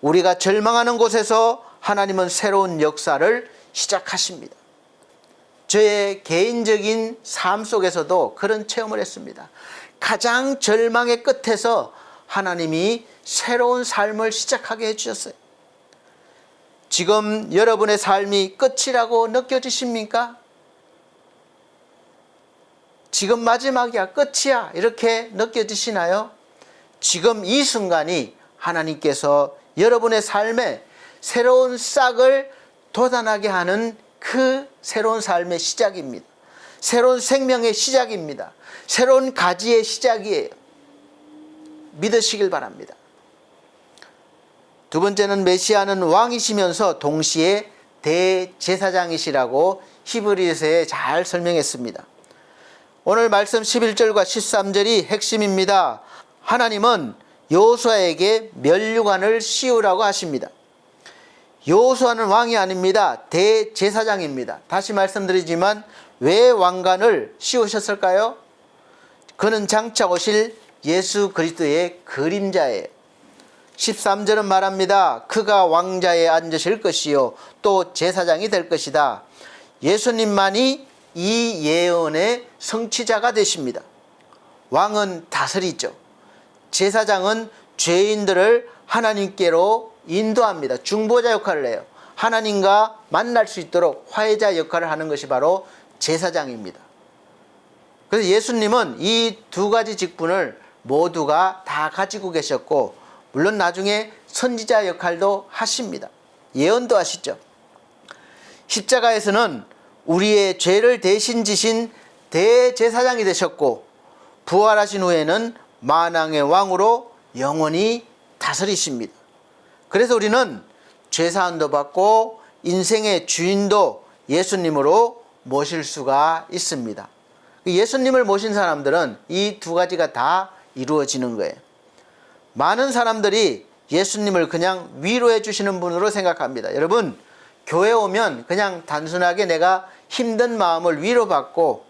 우리가 절망하는 곳에서 하나님은 새로운 역사를 시작하십니다. 저의 개인적인 삶 속에서도 그런 체험을 했습니다. 가장 절망의 끝에서 하나님이 새로운 삶을 시작하게 해주셨어요. 지금 여러분의 삶이 끝이라고 느껴지십니까? 지금 마지막이야, 끝이야, 이렇게 느껴지시나요? 지금 이 순간이 하나님께서 여러분의 삶에 새로운 싹을 돋아나게 하는 그 새로운 삶의 시작입니다. 새로운 생명의 시작입니다. 새로운 가지의 시작이에요. 믿으시길 바랍니다. 두 번째는 메시아는 왕이시면서 동시에 대제사장이시라고 히브리서에 잘 설명했습니다. 오늘 말씀 11절과 13절이 핵심입니다. 하나님은 여호수아에게 면류관을 씌우라고 하십니다. 여호수아는 왕이 아닙니다. 대제사장입니다. 다시 말씀드리지만 왜 왕관을 씌우셨을까요? 그는 장차 오실 예수 그리스도의 그림자예요. 13절은 말합니다. 그가 왕자에 앉으실 것이요 또 제사장이 될 것이다. 예수님만이 이 예언의 성취자가 되십니다. 왕은 다스리죠. 제사장은 죄인들을 하나님께로 인도합니다. 중보자 역할을 해요. 하나님과 만날 수 있도록 화해자 역할을 하는 것이 바로 제사장입니다. 그래서 예수님은 이 두 가지 직분을 모두가 다 가지고 계셨고, 물론 나중에 선지자 역할도 하십니다. 예언도 하시죠. 십자가에서는 우리의 죄를 대신 지신 대제사장이 되셨고, 부활하신 후에는 만왕의 왕으로 영원히 다스리십니다. 그래서 우리는 죄사함도 받고 인생의 주인도 예수님으로 모실 수가 있습니다. 예수님을 모신 사람들은 이 두 가지가 다 이루어지는 거예요. 많은 사람들이 예수님을 그냥 위로해 주시는 분으로 생각합니다. 여러분, 교회 오면 그냥 단순하게 내가 힘든 마음을 위로받고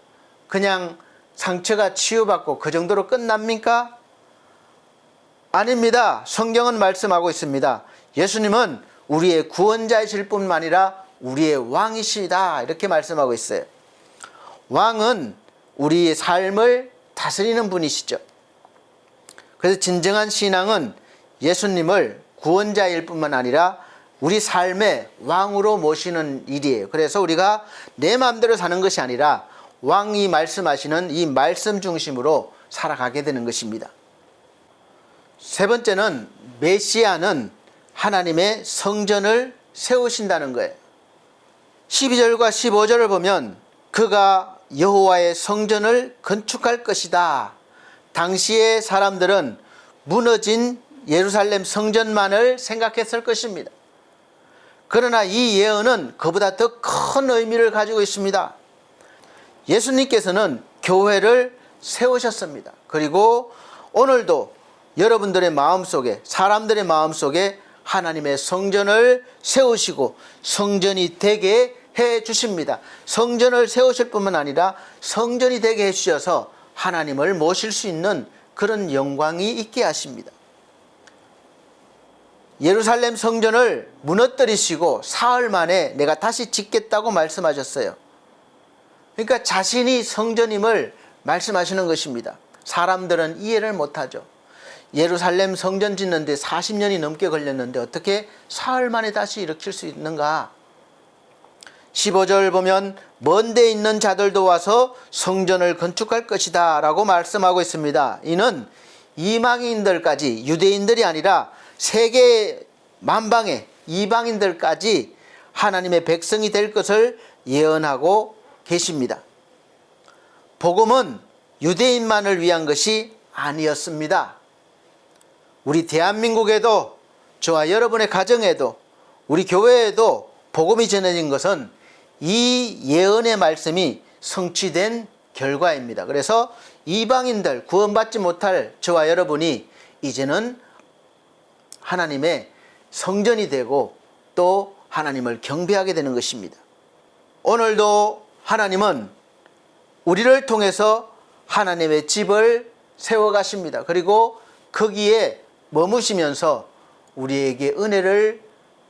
그냥 상처가 치유받고 그 정도로 끝납니까? 아닙니다. 성경은 말씀하고 있습니다. 예수님은 우리의 구원자이실 뿐만 아니라 우리의 왕이시다, 이렇게 말씀하고 있어요. 왕은 우리의 삶을 다스리는 분이시죠. 그래서 진정한 신앙은 예수님을 구원자일 뿐만 아니라 우리 삶의 왕으로 모시는 일이에요. 그래서 우리가 내 마음대로 사는 것이 아니라 왕이 말씀하시는 이 말씀 중심으로 살아가게 되는 것입니다. 세 번째는 메시아는 하나님의 성전을 세우신다는 거예요. 12절과 15절을 보면 그가 여호와의 성전을 건축할 것이다. 당시의 사람들은 무너진 예루살렘 성전만을 생각했을 것입니다. 그러나 이 예언은 그보다 더 큰 의미를 가지고 있습니다. 예수님께서는 교회를 세우셨습니다. 그리고 오늘도 여러분들의 마음속에, 사람들의 마음속에 하나님의 성전을 세우시고 성전이 되게 해 주십니다. 성전을 세우실 뿐만 아니라 성전이 되게 해 주셔서 하나님을 모실 수 있는 그런 영광이 있게 하십니다. 예루살렘 성전을 무너뜨리시고 사흘 만에 내가 다시 짓겠다고 말씀하셨어요. 그러니까 자신이 성전임을 말씀하시는 것입니다. 사람들은 이해를 못하죠. 예루살렘 성전 짓는데 40년이 넘게 걸렸는데 어떻게 사흘 만에 다시 일으킬 수 있는가? 15절 보면 먼 데 있는 자들도 와서 성전을 건축할 것이다 라고 말씀하고 있습니다. 이는 이방인들까지, 유대인들이 아니라 세계 만방의 이방인들까지 하나님의 백성이 될 것을 예언하고 계십니다. 복음은 유대인만을 위한 것이 아니었습니다. 우리 대한민국에도, 저와 여러분의 가정에도, 우리 교회에도 복음이 전해진 것은 이 예언의 말씀이 성취된 결과입니다. 그래서 이방인들, 구원받지 못할 저와 여러분이 이제는 하나님의 성전이 되고 또 하나님을 경배하게 되는 것입니다. 오늘도 하나님은 우리를 통해서 하나님의 집을 세워가십니다. 그리고 거기에 머무시면서 우리에게 은혜를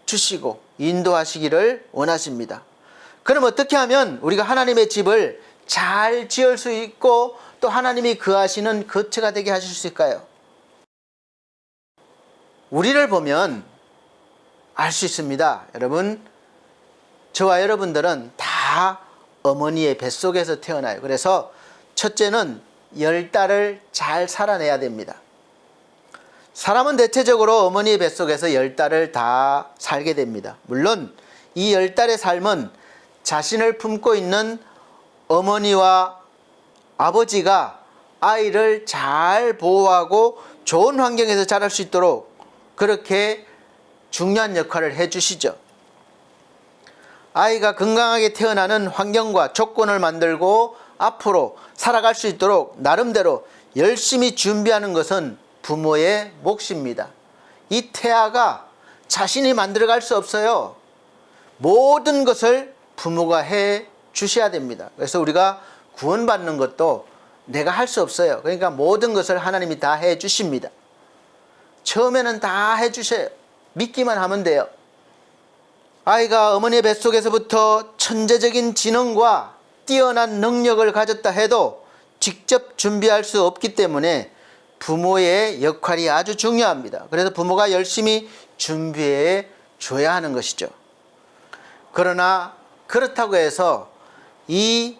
주시고 인도하시기를 원하십니다. 그럼 어떻게 하면 우리가 하나님의 집을 잘 지을 수 있고 또 하나님이 거하시는 거처가 되게 하실 수 있을까요? 우리를 보면 알 수 있습니다. 여러분, 저와 여러분들은 다 어머니의 뱃속에서 태어나요. 그래서 첫째는 10달을 잘 살아내야 됩니다. 사람은 대체적으로 어머니의 뱃속에서 10달을 다 살게 됩니다. 물론 이 10달의 삶은 자신을 품고 있는 어머니와 아버지가 아이를 잘 보호하고 좋은 환경에서 자랄 수 있도록 그렇게 중요한 역할을 해주시죠. 아이가 건강하게 태어나는 환경과 조건을 만들고 앞으로 살아갈 수 있도록 나름대로 열심히 준비하는 것은 부모의 몫입니다. 이 태아가 자신이 만들어갈 수 없어요. 모든 것을 부모가 해 주셔야 됩니다. 그래서 우리가 구원받는 것도 내가 할 수 없어요. 그러니까 모든 것을 하나님이 다 해 주십니다. 처음에는 다 해 주셔요. 믿기만 하면 돼요. 아이가 어머니의 뱃속에서부터 천재적인 지능과 뛰어난 능력을 가졌다 해도 직접 준비할 수 없기 때문에 부모의 역할이 아주 중요합니다. 그래서 부모가 열심히 준비해 줘야 하는 것이죠. 그러나 그렇다고 해서 이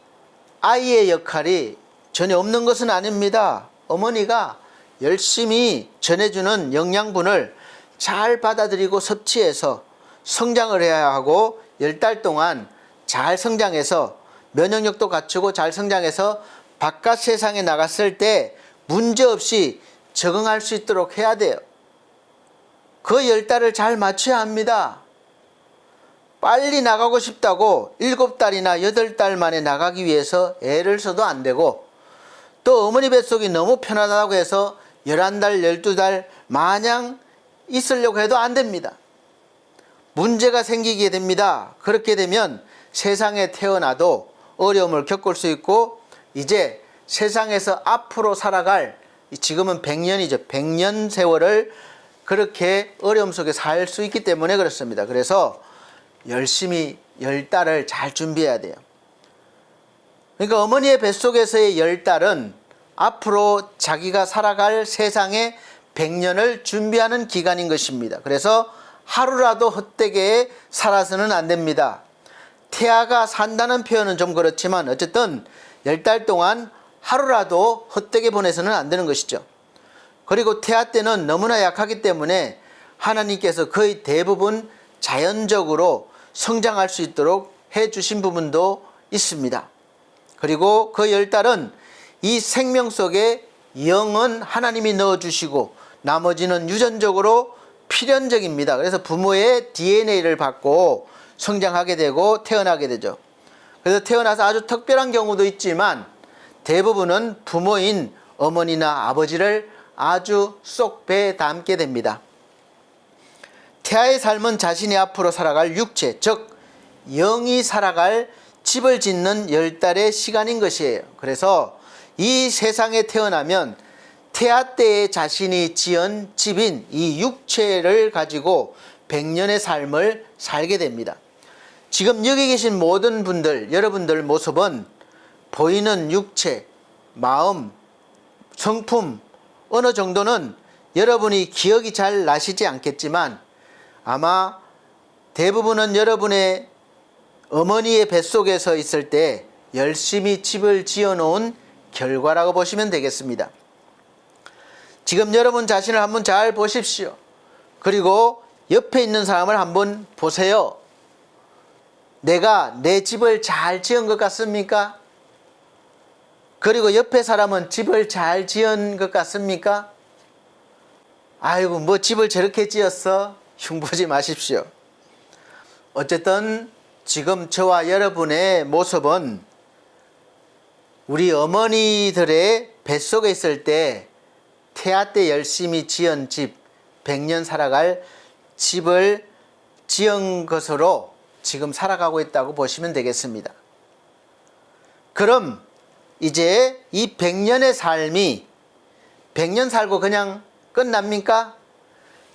아이의 역할이 전혀 없는 것은 아닙니다. 어머니가 열심히 전해주는 영양분을 잘 받아들이고 섭취해서 성장을 해야 하고 10달 동안 잘 성장해서 면역력도 갖추고 잘 성장해서 바깥 세상에 나갔을 때 문제없이 적응할 수 있도록 해야 돼요. 그 10달을 잘 맞춰야 합니다. 빨리 나가고 싶다고 7달이나 8달 만에 나가기 위해서 애를 써도 안 되고, 또 어머니 뱃속이 너무 편하다고 해서 11달, 12달 마냥 있으려고 해도 안 됩니다. 문제가 생기게 됩니다. 그렇게 되면 세상에 태어나도 어려움을 겪을 수 있고, 이제 세상에서 앞으로 살아갈, 지금은 100년이죠. 100년 세월을 그렇게 어려움 속에 살 수 있기 때문에 그렇습니다. 그래서 열심히 10달을 잘 준비해야 돼요. 그러니까 어머니의 뱃속에서의 10달은 앞으로 자기가 살아갈 세상에 100년을 준비하는 기간인 것입니다. 그래서 하루라도 헛되게 살아서는 안 됩니다. 태아가 산다는 표현은 좀 그렇지만 어쨌든 10달 동안 하루라도 헛되게 보내서는 안 되는 것이죠. 그리고 태아 때는 너무나 약하기 때문에 하나님께서 거의 대부분 자연적으로 성장할 수 있도록 해주신 부분도 있습니다. 그리고 그 10달은 이 생명 속에 영은 하나님이 넣어주시고 나머지는 유전적으로 필연적입니다. 그래서 부모의 DNA를 받고 성장하게 되고 태어나게 되죠. 그래서 태어나서 아주 특별한 경우도 있지만 대부분은 부모인 어머니나 아버지를 아주 쏙 배에 담게 됩니다. 태아의 삶은 자신이 앞으로 살아갈 육체, 즉 영이 살아갈 집을 짓는 10달의 시간인 것이에요. 그래서 이 세상에 태어나면 태아 때에 자신이 지은 집인 이 육체를 가지고 100년의 삶을 살게 됩니다. 지금 여기 계신 모든 분들, 여러분들 모습은 보이는 육체, 마음, 성품 어느 정도는 여러분이 기억이 잘 나시지 않겠지만 아마 대부분은 여러분의 어머니의 뱃속에서 있을 때 열심히 집을 지어 놓은 결과라고 보시면 되겠습니다. 지금 여러분 자신을 한번 잘 보십시오. 그리고 옆에 있는 사람을 한번 보세요. 내가 내 집을 잘 지은 것 같습니까? 그리고 옆에 사람은 집을 잘 지은 것 같습니까? 아이고 뭐 집을 저렇게 지었어? 흉보지 마십시오. 어쨌든 지금 저와 여러분의 모습은 우리 어머니들의 뱃속에 있을 때 태아 때 열심히 지은 집, 100년 살아갈 집을 지은 것으로 지금 살아가고 있다고 보시면 되겠습니다. 그럼 이제 이 100년의 삶이 100년 살고 그냥 끝납니까?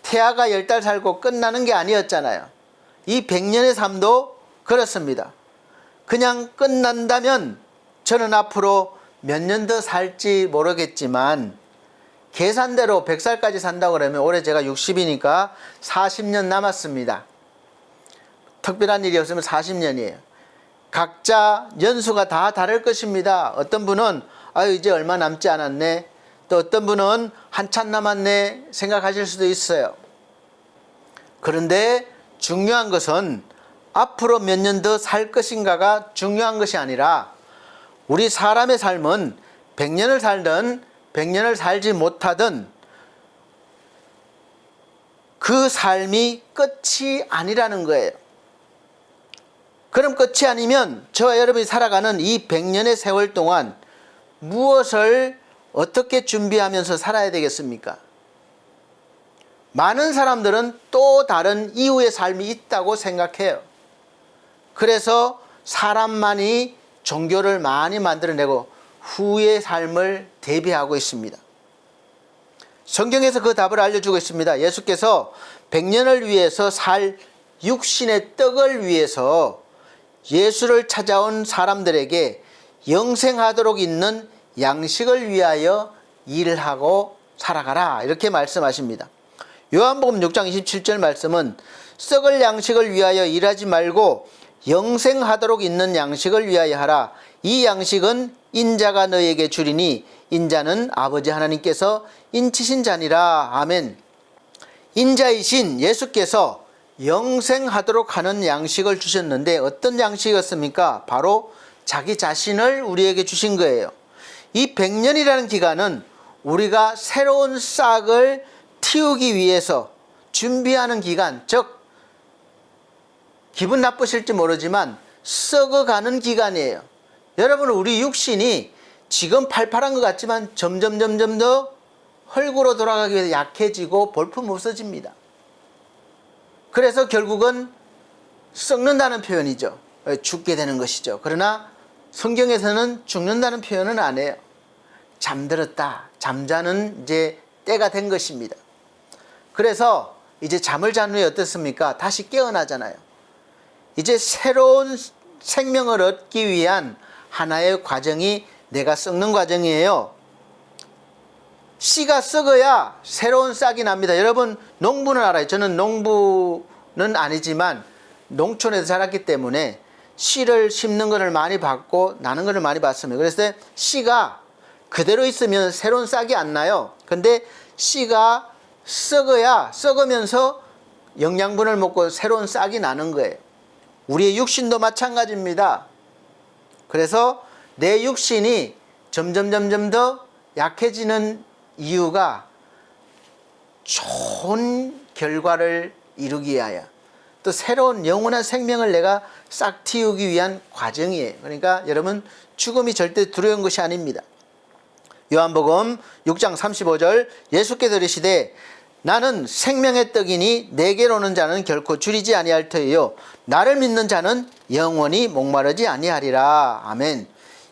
태아가 10달 살고 끝나는 게 아니었잖아요. 이 100년의 삶도 그렇습니다. 그냥 끝난다면 저는 앞으로 몇 년 더 살지 모르겠지만 계산대로 100살까지 산다고 그러면 올해 제가 60이니까 40년 남았습니다. 특별한 일이 없으면 40년이에요. 각자 연수가 다 다를 것입니다. 어떤 분은 아유 이제 얼마 남지 않았네, 또 어떤 분은 한참 남았네 생각하실 수도 있어요. 그런데 중요한 것은 앞으로 몇 년 더 살 것인가가 중요한 것이 아니라 우리 사람의 삶은 100년을 살든 100년을 살지 못하든 그 삶이 끝이 아니라는 거예요. 그럼 끝이 아니면 저와 여러분이 살아가는 이 100년의 세월 동안 무엇을 어떻게 준비하면서 살아야 되겠습니까? 많은 사람들은 또 다른 이후의 삶이 있다고 생각해요. 그래서 사람만이 종교를 많이 만들어내고 후의 삶을 대비하고 있습니다. 성경에서 그 답을 알려주고 있습니다. 예수께서 100년을 위해서 살 육신의 떡을 위해서 예수를 찾아온 사람들에게 영생하도록 있는 양식을 위하여 일하고 살아가라, 이렇게 말씀하십니다. 요한복음 6장 27절 말씀은 썩을 양식을 위하여 일하지 말고 영생하도록 있는 양식을 위하여 하라. 이 양식은 인자가 너에게 주리니 인자는 아버지 하나님께서 인치신 자니라. 아멘. 인자이신 예수께서 영생하도록 하는 양식을 주셨는데 어떤 양식이었습니까? 바로 자기 자신을 우리에게 주신 거예요. 이 100년이라는 기간은 우리가 새로운 싹을 틔우기 위해서 준비하는 기간, 즉 기분 나쁘실지 모르지만 썩어가는 기간이에요. 여러분, 우리 육신이 지금 팔팔한 것 같지만 점점 더 헐구로 돌아가기 위해서 약해지고 볼품 없어집니다. 그래서 결국은 썩는다는 표현이죠. 죽게 되는 것이죠. 그러나 성경에서는 죽는다는 표현은 안 해요. 잠들었다, 잠자는 이제 때가 된 것입니다. 그래서 이제 잠을 잔 후에 어떻습니까? 다시 깨어나잖아요. 이제 새로운 생명을 얻기 위한 하나의 과정이 내가 썩는 과정이에요. 씨가 썩어야 새로운 싹이 납니다. 여러분, 농부는 알아요. 저는 농부는 아니지만 농촌에서 자랐기 때문에 씨를 심는 것을 많이 봤고 나는 것을 많이 봤습니다. 그래서 씨가 그대로 있으면 새로운 싹이 안 나요. 근데 씨가 썩으면서 영양분을 먹고 새로운 싹이 나는 거예요. 우리의 육신도 마찬가지입니다. 그래서 내 육신이 점점 더 약해지는 이유가 좋은 결과를 이루기 위하여, 또 새로운 영원한 생명을 내가 싹 틔우기 위한 과정이에요. 그러니까 여러분, 죽음이 절대 두려운 것이 아닙니다. 요한복음 6장 35절 예수께서 이르시되 나는 생명의 떡이니 내게로 오는 자는 결코 줄이지 아니할 터이요 나를 믿는 자는 영원히 목마르지 아니하리라. 아멘.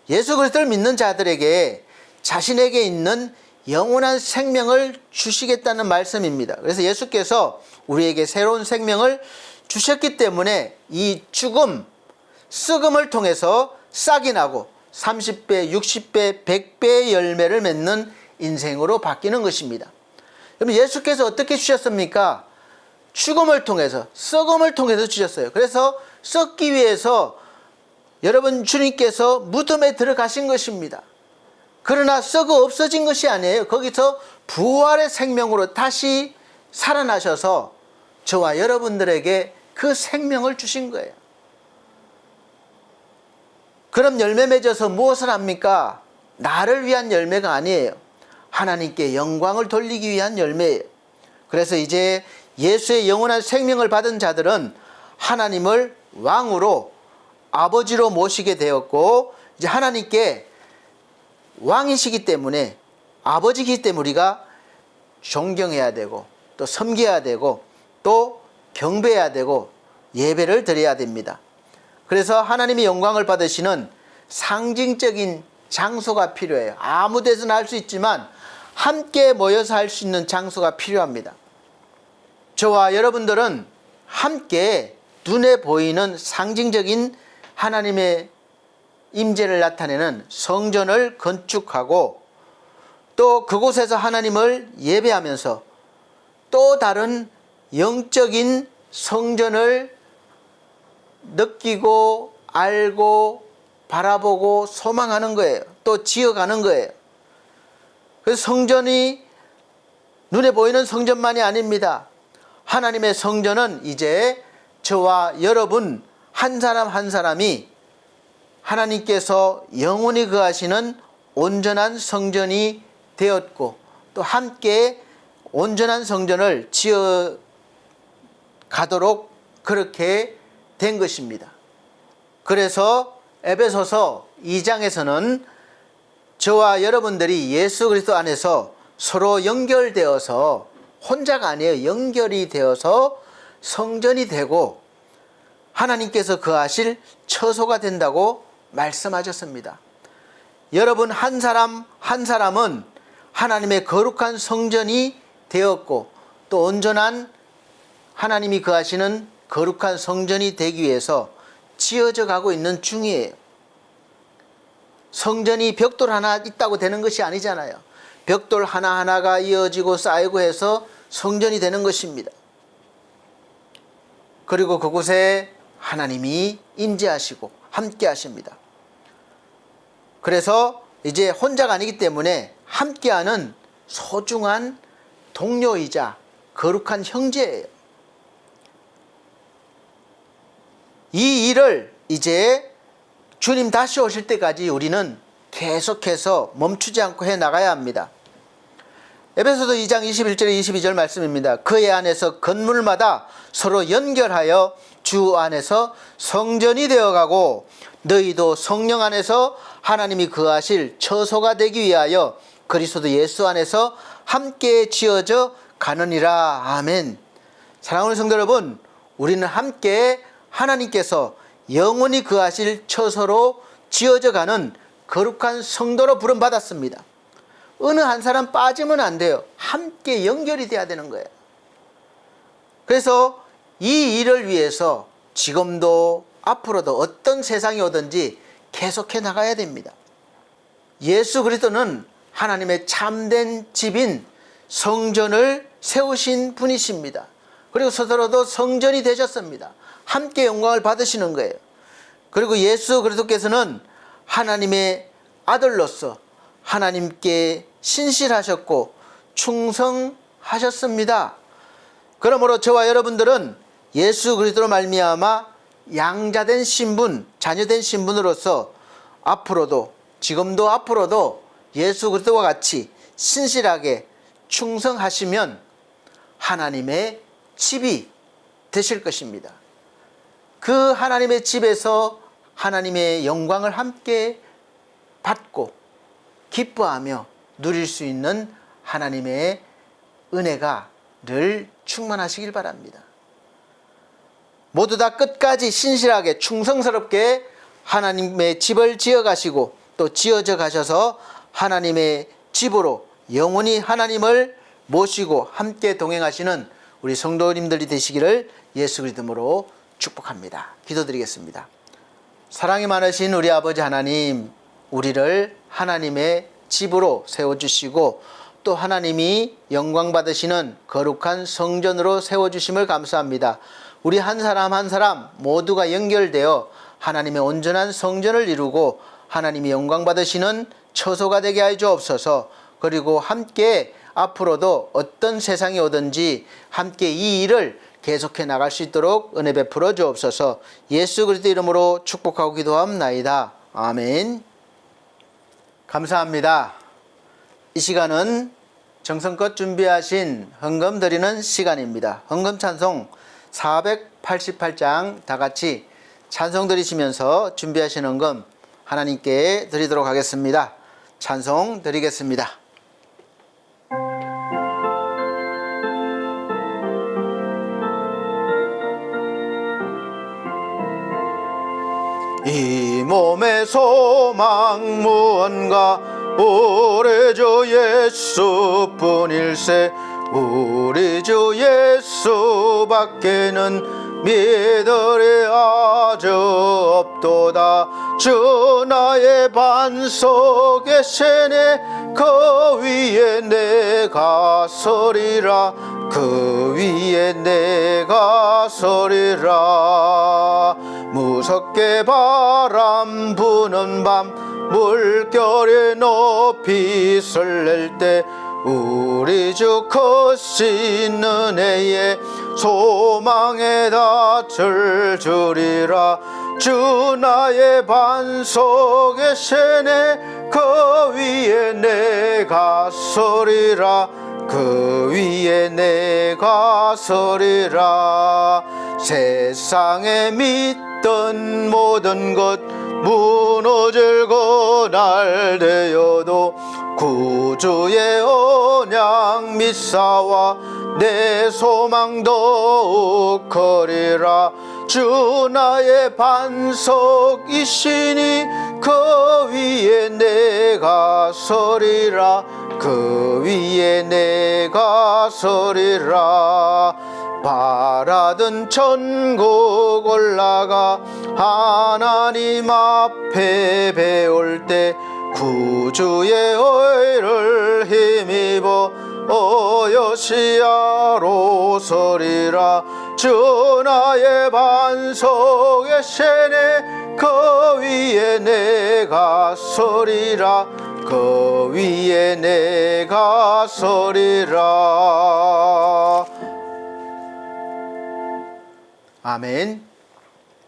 예수 그리스도를 믿는 자들에게 자신에게 있는 영원한 생명을 주시겠다는 말씀입니다. 그래서 예수께서 우리에게 새로운 생명을 주셨기 때문에 이 죽음, 썩음을 통해서 싹이 나고 30배, 60배, 100배의 열매를 맺는 인생으로 바뀌는 것입니다. 그럼 예수께서 어떻게 주셨습니까? 죽음을 통해서, 썩음을 통해서 주셨어요. 그래서 썩기 위해서 여러분, 주님께서 무덤에 들어가신 것입니다. 그러나 썩어 없어진 것이 아니에요. 거기서 부활의 생명으로 다시 살아나셔서 저와 여러분들에게 그 생명을 주신 거예요. 그럼 열매 맺어서 무엇을 합니까? 나를 위한 열매가 아니에요. 하나님께 영광을 돌리기 위한 열매예요. 그래서 이제 예수의 영원한 생명을 받은 자들은 하나님을 왕으로, 아버지로 모시게 되었고, 이제 하나님께 왕이시기 때문에, 아버지이기 때문에 우리가 존경해야 되고 또 섬겨야 되고 또 경배해야 되고 예배를 드려야 됩니다. 그래서 하나님의 영광을 받으시는 상징적인 장소가 필요해요. 아무 데서나 할 수 있지만 함께 모여서 할 수 있는 장소가 필요합니다. 저와 여러분들은 함께 눈에 보이는 상징적인 하나님의 임재를 나타내는 성전을 건축하고 또 그곳에서 하나님을 예배하면서 또 다른 영적인 성전을 느끼고 알고 바라보고 소망하는 거예요. 또 지어가는 거예요. 그래서 성전이 눈에 보이는 성전만이 아닙니다. 하나님의 성전은 이제 저와 여러분 한 사람 한 사람이 하나님께서 영원히 거하시는 온전한 성전이 되었고 또 함께 온전한 성전을 지어 가도록 그렇게 된 것입니다. 그래서 에베소서 2장에서는 저와 여러분들이 예수 그리스도 안에서 서로 연결되어서 혼자가 아니에요. 연결이 되어서 성전이 되고 하나님께서 거하실 처소가 된다고 말씀하셨습니다. 여러분 한 사람 한 사람은 하나님의 거룩한 성전이 되었고 또 온전한 하나님이 거하시는 거룩한 성전이 되기 위해서 지어져 가고 있는 중이에요. 성전이 벽돌 하나 있다고 되는 것이 아니잖아요. 벽돌 하나하나가 이어지고 쌓이고 해서 성전이 되는 것입니다. 그리고 그곳에 하나님이 임재하시고 함께 하십니다. 그래서 이제 혼자가 아니기 때문에 함께하는 소중한 동료이자 거룩한 형제예요. 이 일을 이제 주님 다시 오실 때까지 우리는 계속해서 멈추지 않고 해 나가야 합니다. 에베소서 2장 21절에 22절 말씀입니다. 그의 안에서 건물마다 서로 연결하여 주 안에서 성전이 되어가고 너희도 성령 안에서 하나님이 거하실 처소가 되기 위하여 그리스도 예수 안에서 함께 지어져 가느니라. 아멘. 사랑하는 성도 여러분, 우리는 함께 하나님께서 영원히 거하실 처소로 지어져 가는 거룩한 성도로 부름받았습니다. 어느 한 사람 빠지면 안 돼요. 함께 연결이 돼야 되는 거예요. 그래서 이 일을 위해서 지금도 앞으로도 어떤 세상이 오든지 계속해 나가야 됩니다. 예수 그리스도는 하나님의 참된 집인 성전을 세우신 분이십니다. 그리고 스스로도 성전이 되셨습니다. 함께 영광을 받으시는 거예요. 그리고 예수 그리스도께서는 하나님의 아들로서 하나님께 신실하셨고 충성하셨습니다. 그러므로 저와 여러분들은 예수 그리스도로 말미암아 양자된 신분, 자녀된 신분으로서 앞으로도 지금도 앞으로도 예수 그리스도와 같이 신실하게 충성하시면 하나님의 집이 되실 것입니다. 그 하나님의 집에서 하나님의 영광을 함께 받고 기뻐하며 누릴 수 있는 하나님의 은혜가 늘 충만하시길 바랍니다. 모두 다 끝까지 신실하게 충성스럽게 하나님의 집을 지어가시고 또 지어져 가셔서 하나님의 집으로 영원히 하나님을 모시고 함께 동행하시는 우리 성도님들이 되시기를 예수 그리스도로 축복합니다. 기도드리겠습니다. 사랑이 많으신 우리 아버지 하나님, 우리를 하나님의 집으로 세워주시고 또 하나님이 영광 받으시는 거룩한 성전으로 세워주심을 감사합니다. 우리 한 사람 한 사람 모두가 연결되어 하나님의 온전한 성전을 이루고 하나님이 영광 받으시는 처소가 되게 하여 주옵소서. 그리고 함께 앞으로도 어떤 세상이 오든지 함께 이 일을 계속해 나갈 수 있도록 은혜 베풀어 주옵소서. 예수 그리스도 이름으로 축복하고 기도합나이다. 아멘. 감사합니다. 이 시간은 정성껏 준비하신 헌금 드리는 시간입니다. 헌금 찬송 488장 다 같이 찬송 드리시면서 준비하신 헌금 하나님께 드리도록 하겠습니다. 찬송 드리겠습니다. 이 몸의 소망 무언가 우리 주 예수뿐일세. 우리 주 예수밖에는 믿으리 아주 없도다. 주 나의 반석에 세네 그 위에 내가 서리라. 그 위에 내가 서리라. 무섭게 바람 부는 밤 물결에 높이 설렐 때 우리 주 크신 은혜에 소망에 닿을 줄이라. 주 나의 반석에 세네 그 위에 내가 서리라. 그 위에 내가 서리라. 세상에 믿던 모든 것 무너질 그날 되어도 구주의 언약 믿사와 내 소망 더욱 커리라. 주 나의 반석이시니 그 위에 내가 서리라. 그 위에 내가 서리라. 바라던 천국 올라가 하나님 앞에 배울 때 구주의 의를 힘입어 여시야로 서리라. 주 나의 반석의 세네 그 위에 내가 서리라. 그 위에 내가 서리라. 아멘.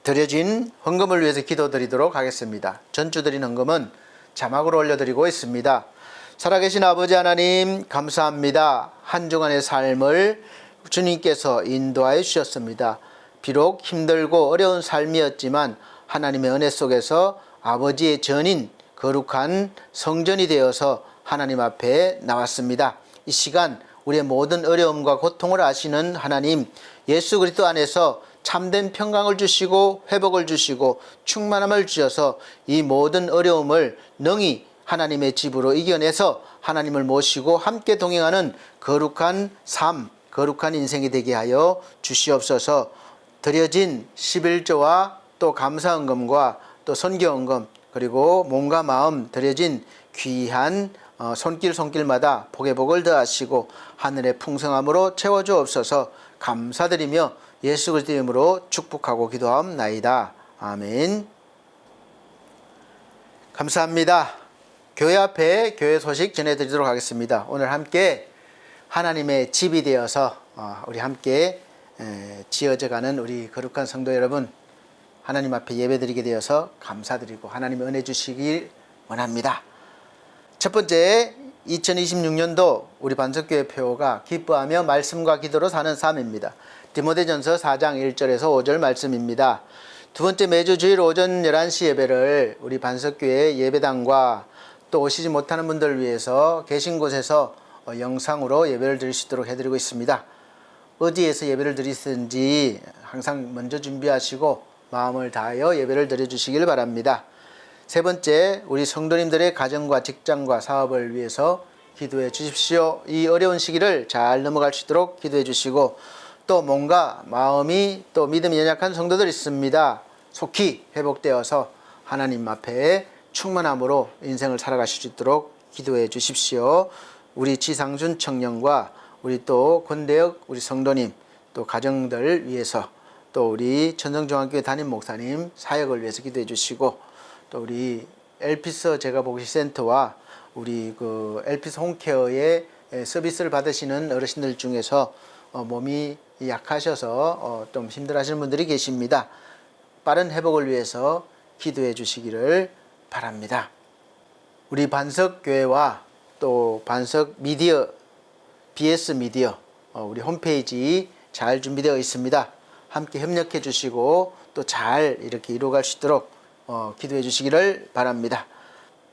드려진 헌금을 위해서 기도드리도록 하겠습니다. 전주 드린 헌금은 자막으로 올려드리고 있습니다. 살아계신 아버지 하나님 감사합니다. 한 주간의 삶을 주님께서 인도하여 주셨습니다. 비록 힘들고 어려운 삶이었지만 하나님의 은혜 속에서 아버지의 전인 거룩한 성전이 되어서 하나님 앞에 나왔습니다. 이 시간 우리의 모든 어려움과 고통을 아시는 하나님, 예수 그리스도 안에서 참된 평강을 주시고 회복을 주시고 충만함을 주셔서 이 모든 어려움을 능히 하나님의 집으로 이겨내서 하나님을 모시고 함께 동행하는 거룩한 삶, 거룩한 인생이 되게 하여 주시옵소서. 드려진 11조와 또 감사헌금과 또 선교헌금 그리고 몸과 마음 드려진 귀한 손길마다 복의 복을 더하시고 하늘의 풍성함으로 채워주옵소서. 감사드리며 예수 그리스도 이름으로 축복하고 기도하옵나이다. 아멘. 감사합니다. 교회 앞에 교회 소식 전해드리도록 하겠습니다. 오늘 함께 하나님의 집이 되어서 우리 함께 지어져가는 우리 거룩한 성도 여러분, 하나님 앞에 예배드리게 되어서 감사드리고 하나님의 은혜 주시길 원합니다. 첫 번째, 2026년도 우리 반석교회 표가 기뻐하며 말씀과 기도로 사는 삶입니다. 디모데전서 4장 1절에서 5절 말씀입니다. 두 번째, 매주 주일 오전 11시 예배를 우리 반석교회 예배당과 또 오시지 못하는 분들을 위해서 계신 곳에서 영상으로 예배를 드릴 수 있도록 해드리고 있습니다. 어디에서 예배를 드리든지 항상 먼저 준비하시고 마음을 다하여 예배를 드려주시길 바랍니다. 세 번째, 우리 성도님들의 가정과 직장과 사업을 위해서 기도해 주십시오. 이 어려운 시기를 잘 넘어갈 수 있도록 기도해 주시고, 또 몸과 마음이 또 믿음이 연약한 성도들 있습니다. 속히 회복되어서 하나님 앞에 충만함으로 인생을 살아가실 수 있도록 기도해 주십시오. 우리 지상준 청년과 우리 또 권대혁 우리 성도님 또 가정들 위해서, 또 우리 천성중앙교회 담임 목사님 사역을 위해서 기도해 주시고, 또 우리 엘피스 제가복지 센터와 우리 그 엘피스 홈케어의 서비스를 받으시는 어르신들 중에서 몸이 약하셔서 좀 힘들어하시는 분들이 계십니다. 빠른 회복을 위해서 기도해 주시기를 바랍니다. 우리 반석교회와 또 반석 미디어, BS 미디어 우리 홈페이지 잘 준비되어 있습니다. 함께 협력해 주시고 또 잘 이렇게 이루어갈 수 있도록 기도해 주시기를 바랍니다.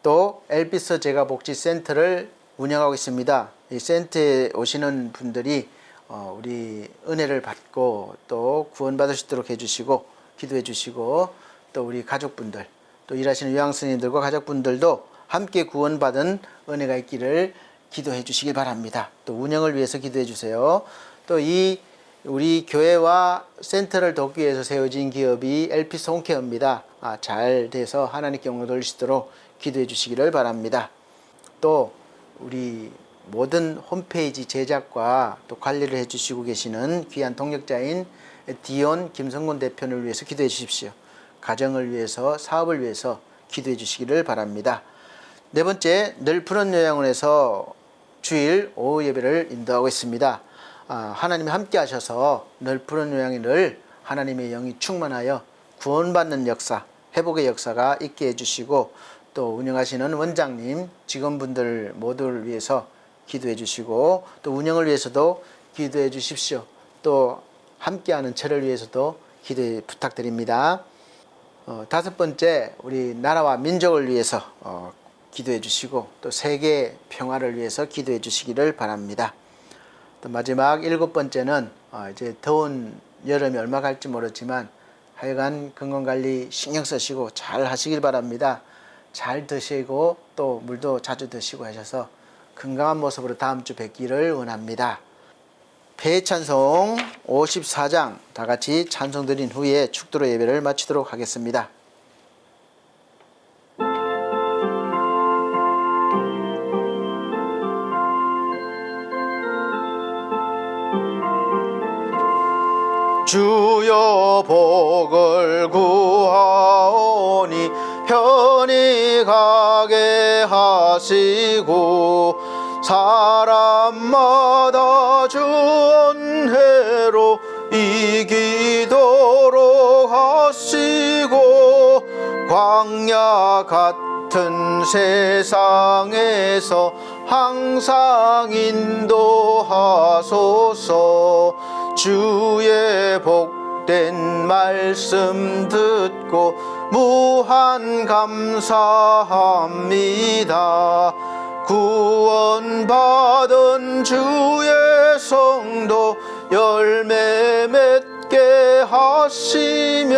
또 엘피스 제가복지센터를 운영하고 있습니다. 이 센터에 오시는 분들이 우리 은혜를 받고 또 구원받을 수 있도록 해주시고 기도해 주시고, 또 우리 가족분들, 또 일하시는 요양스님들과 가족분들도 함께 구원받은 은혜가 있기를 기도해 주시기 바랍니다. 또 운영을 위해서 기도해 주세요. 또 이 우리 교회와 센터를 돕기 위해서 세워진 기업이 엘피스 홈케어입니다. 잘 돼서 하나님께 영광 돌리시도록 기도해 주시기를 바랍니다. 또 우리 모든 홈페이지 제작과 또 관리를 해주시고 계시는 귀한 동력자인 디온 김성곤 대표를 위해서 기도해 주십시오. 가정을 위해서, 사업을 위해서 기도해 주시기를 바랍니다. 네 번째, 늘 푸른 요양원에서 주일 오후 예배를 인도하고 있습니다. 하나님이 함께 하셔서 늘 푸른 요양이 늘 하나님의 영이 충만하여 구원받는 역사, 회복의 역사가 있게 해주시고, 또 운영하시는 원장님, 직원분들 모두를 위해서 기도해 주시고, 또 운영을 위해서도 기도해 주십시오. 또 함께하는 처를 위해서도 기도 부탁드립니다. 다섯 번째, 우리 나라와 민족을 위해서 기도해 주시고, 또 세계 평화를 위해서 기도해 주시기를 바랍니다. 또 마지막 7번째는 이제 더운 여름이 얼마 갈지 모르지만 하여간 건강관리 신경 쓰시고 잘 하시길 바랍니다. 잘 드시고 또 물도 자주 드시고 하셔서 건강한 모습으로 다음 주 뵙기를 원합니다. 폐찬송 54장 다 같이 찬송 드린 후에 축도로 예배를 마치도록 하겠습니다. 주여 복을 구하오니 편히 가게 하시고 사람마다 주 은혜로 이기도록 하시고 광야 같은 세상에서 항상 인도하소서. 주의 복된 말씀 듣고 무한 감사합니다. 구원받은 주의 성도 열매 맺게 하시며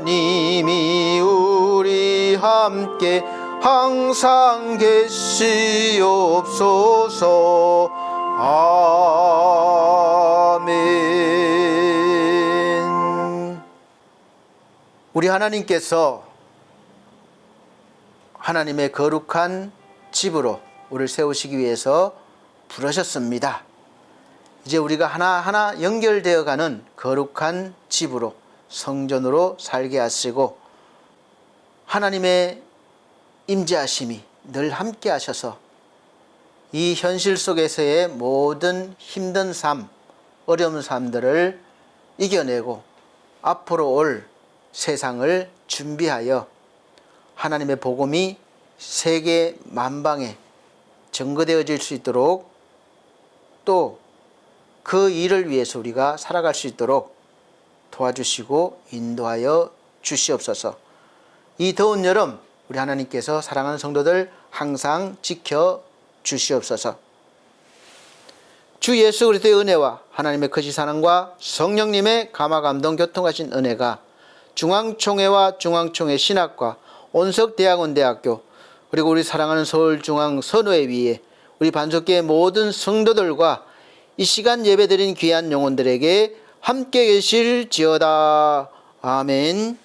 하나님이 우리 함께 항상 계시옵소서. 아멘. 우리 하나님께서 하나님의 거룩한 집으로 우리를 세우시기 위해서 부르셨습니다. 이제 우리가 하나하나 연결되어 가는 거룩한 집으로 성전으로 살게 하시고 하나님의 임재하심이 늘 함께 하셔서 이 현실 속에서의 모든 힘든 삶, 어려운 삶들을 이겨내고 앞으로 올 세상을 준비하여 하나님의 복음이 세계 만방에 전거되어질 수 있도록 또 그 일을 위해서 우리가 살아갈 수 있도록 도와주시고 인도하여 주시옵소서. 이 더운 여름 우리 하나님께서 사랑하는 성도들 항상 지켜 주시옵소서. 주 예수 그리스도의 은혜와 하나님의 크신 사랑과 성령님의 감화 감동 교통하신 은혜가 중앙총회와 중앙총회 신학과 온석대학원대학교 그리고 우리 사랑하는 서울중앙선교회 위에 우리 반석교회 모든 성도들과 이 시간 예배드린 귀한 영혼들에게 함께 계실지어다. 아멘.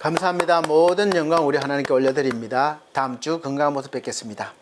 감사합니다. 모든 영광 우리 하나님께 올려드립니다. 다음 주 건강한 모습 뵙겠습니다.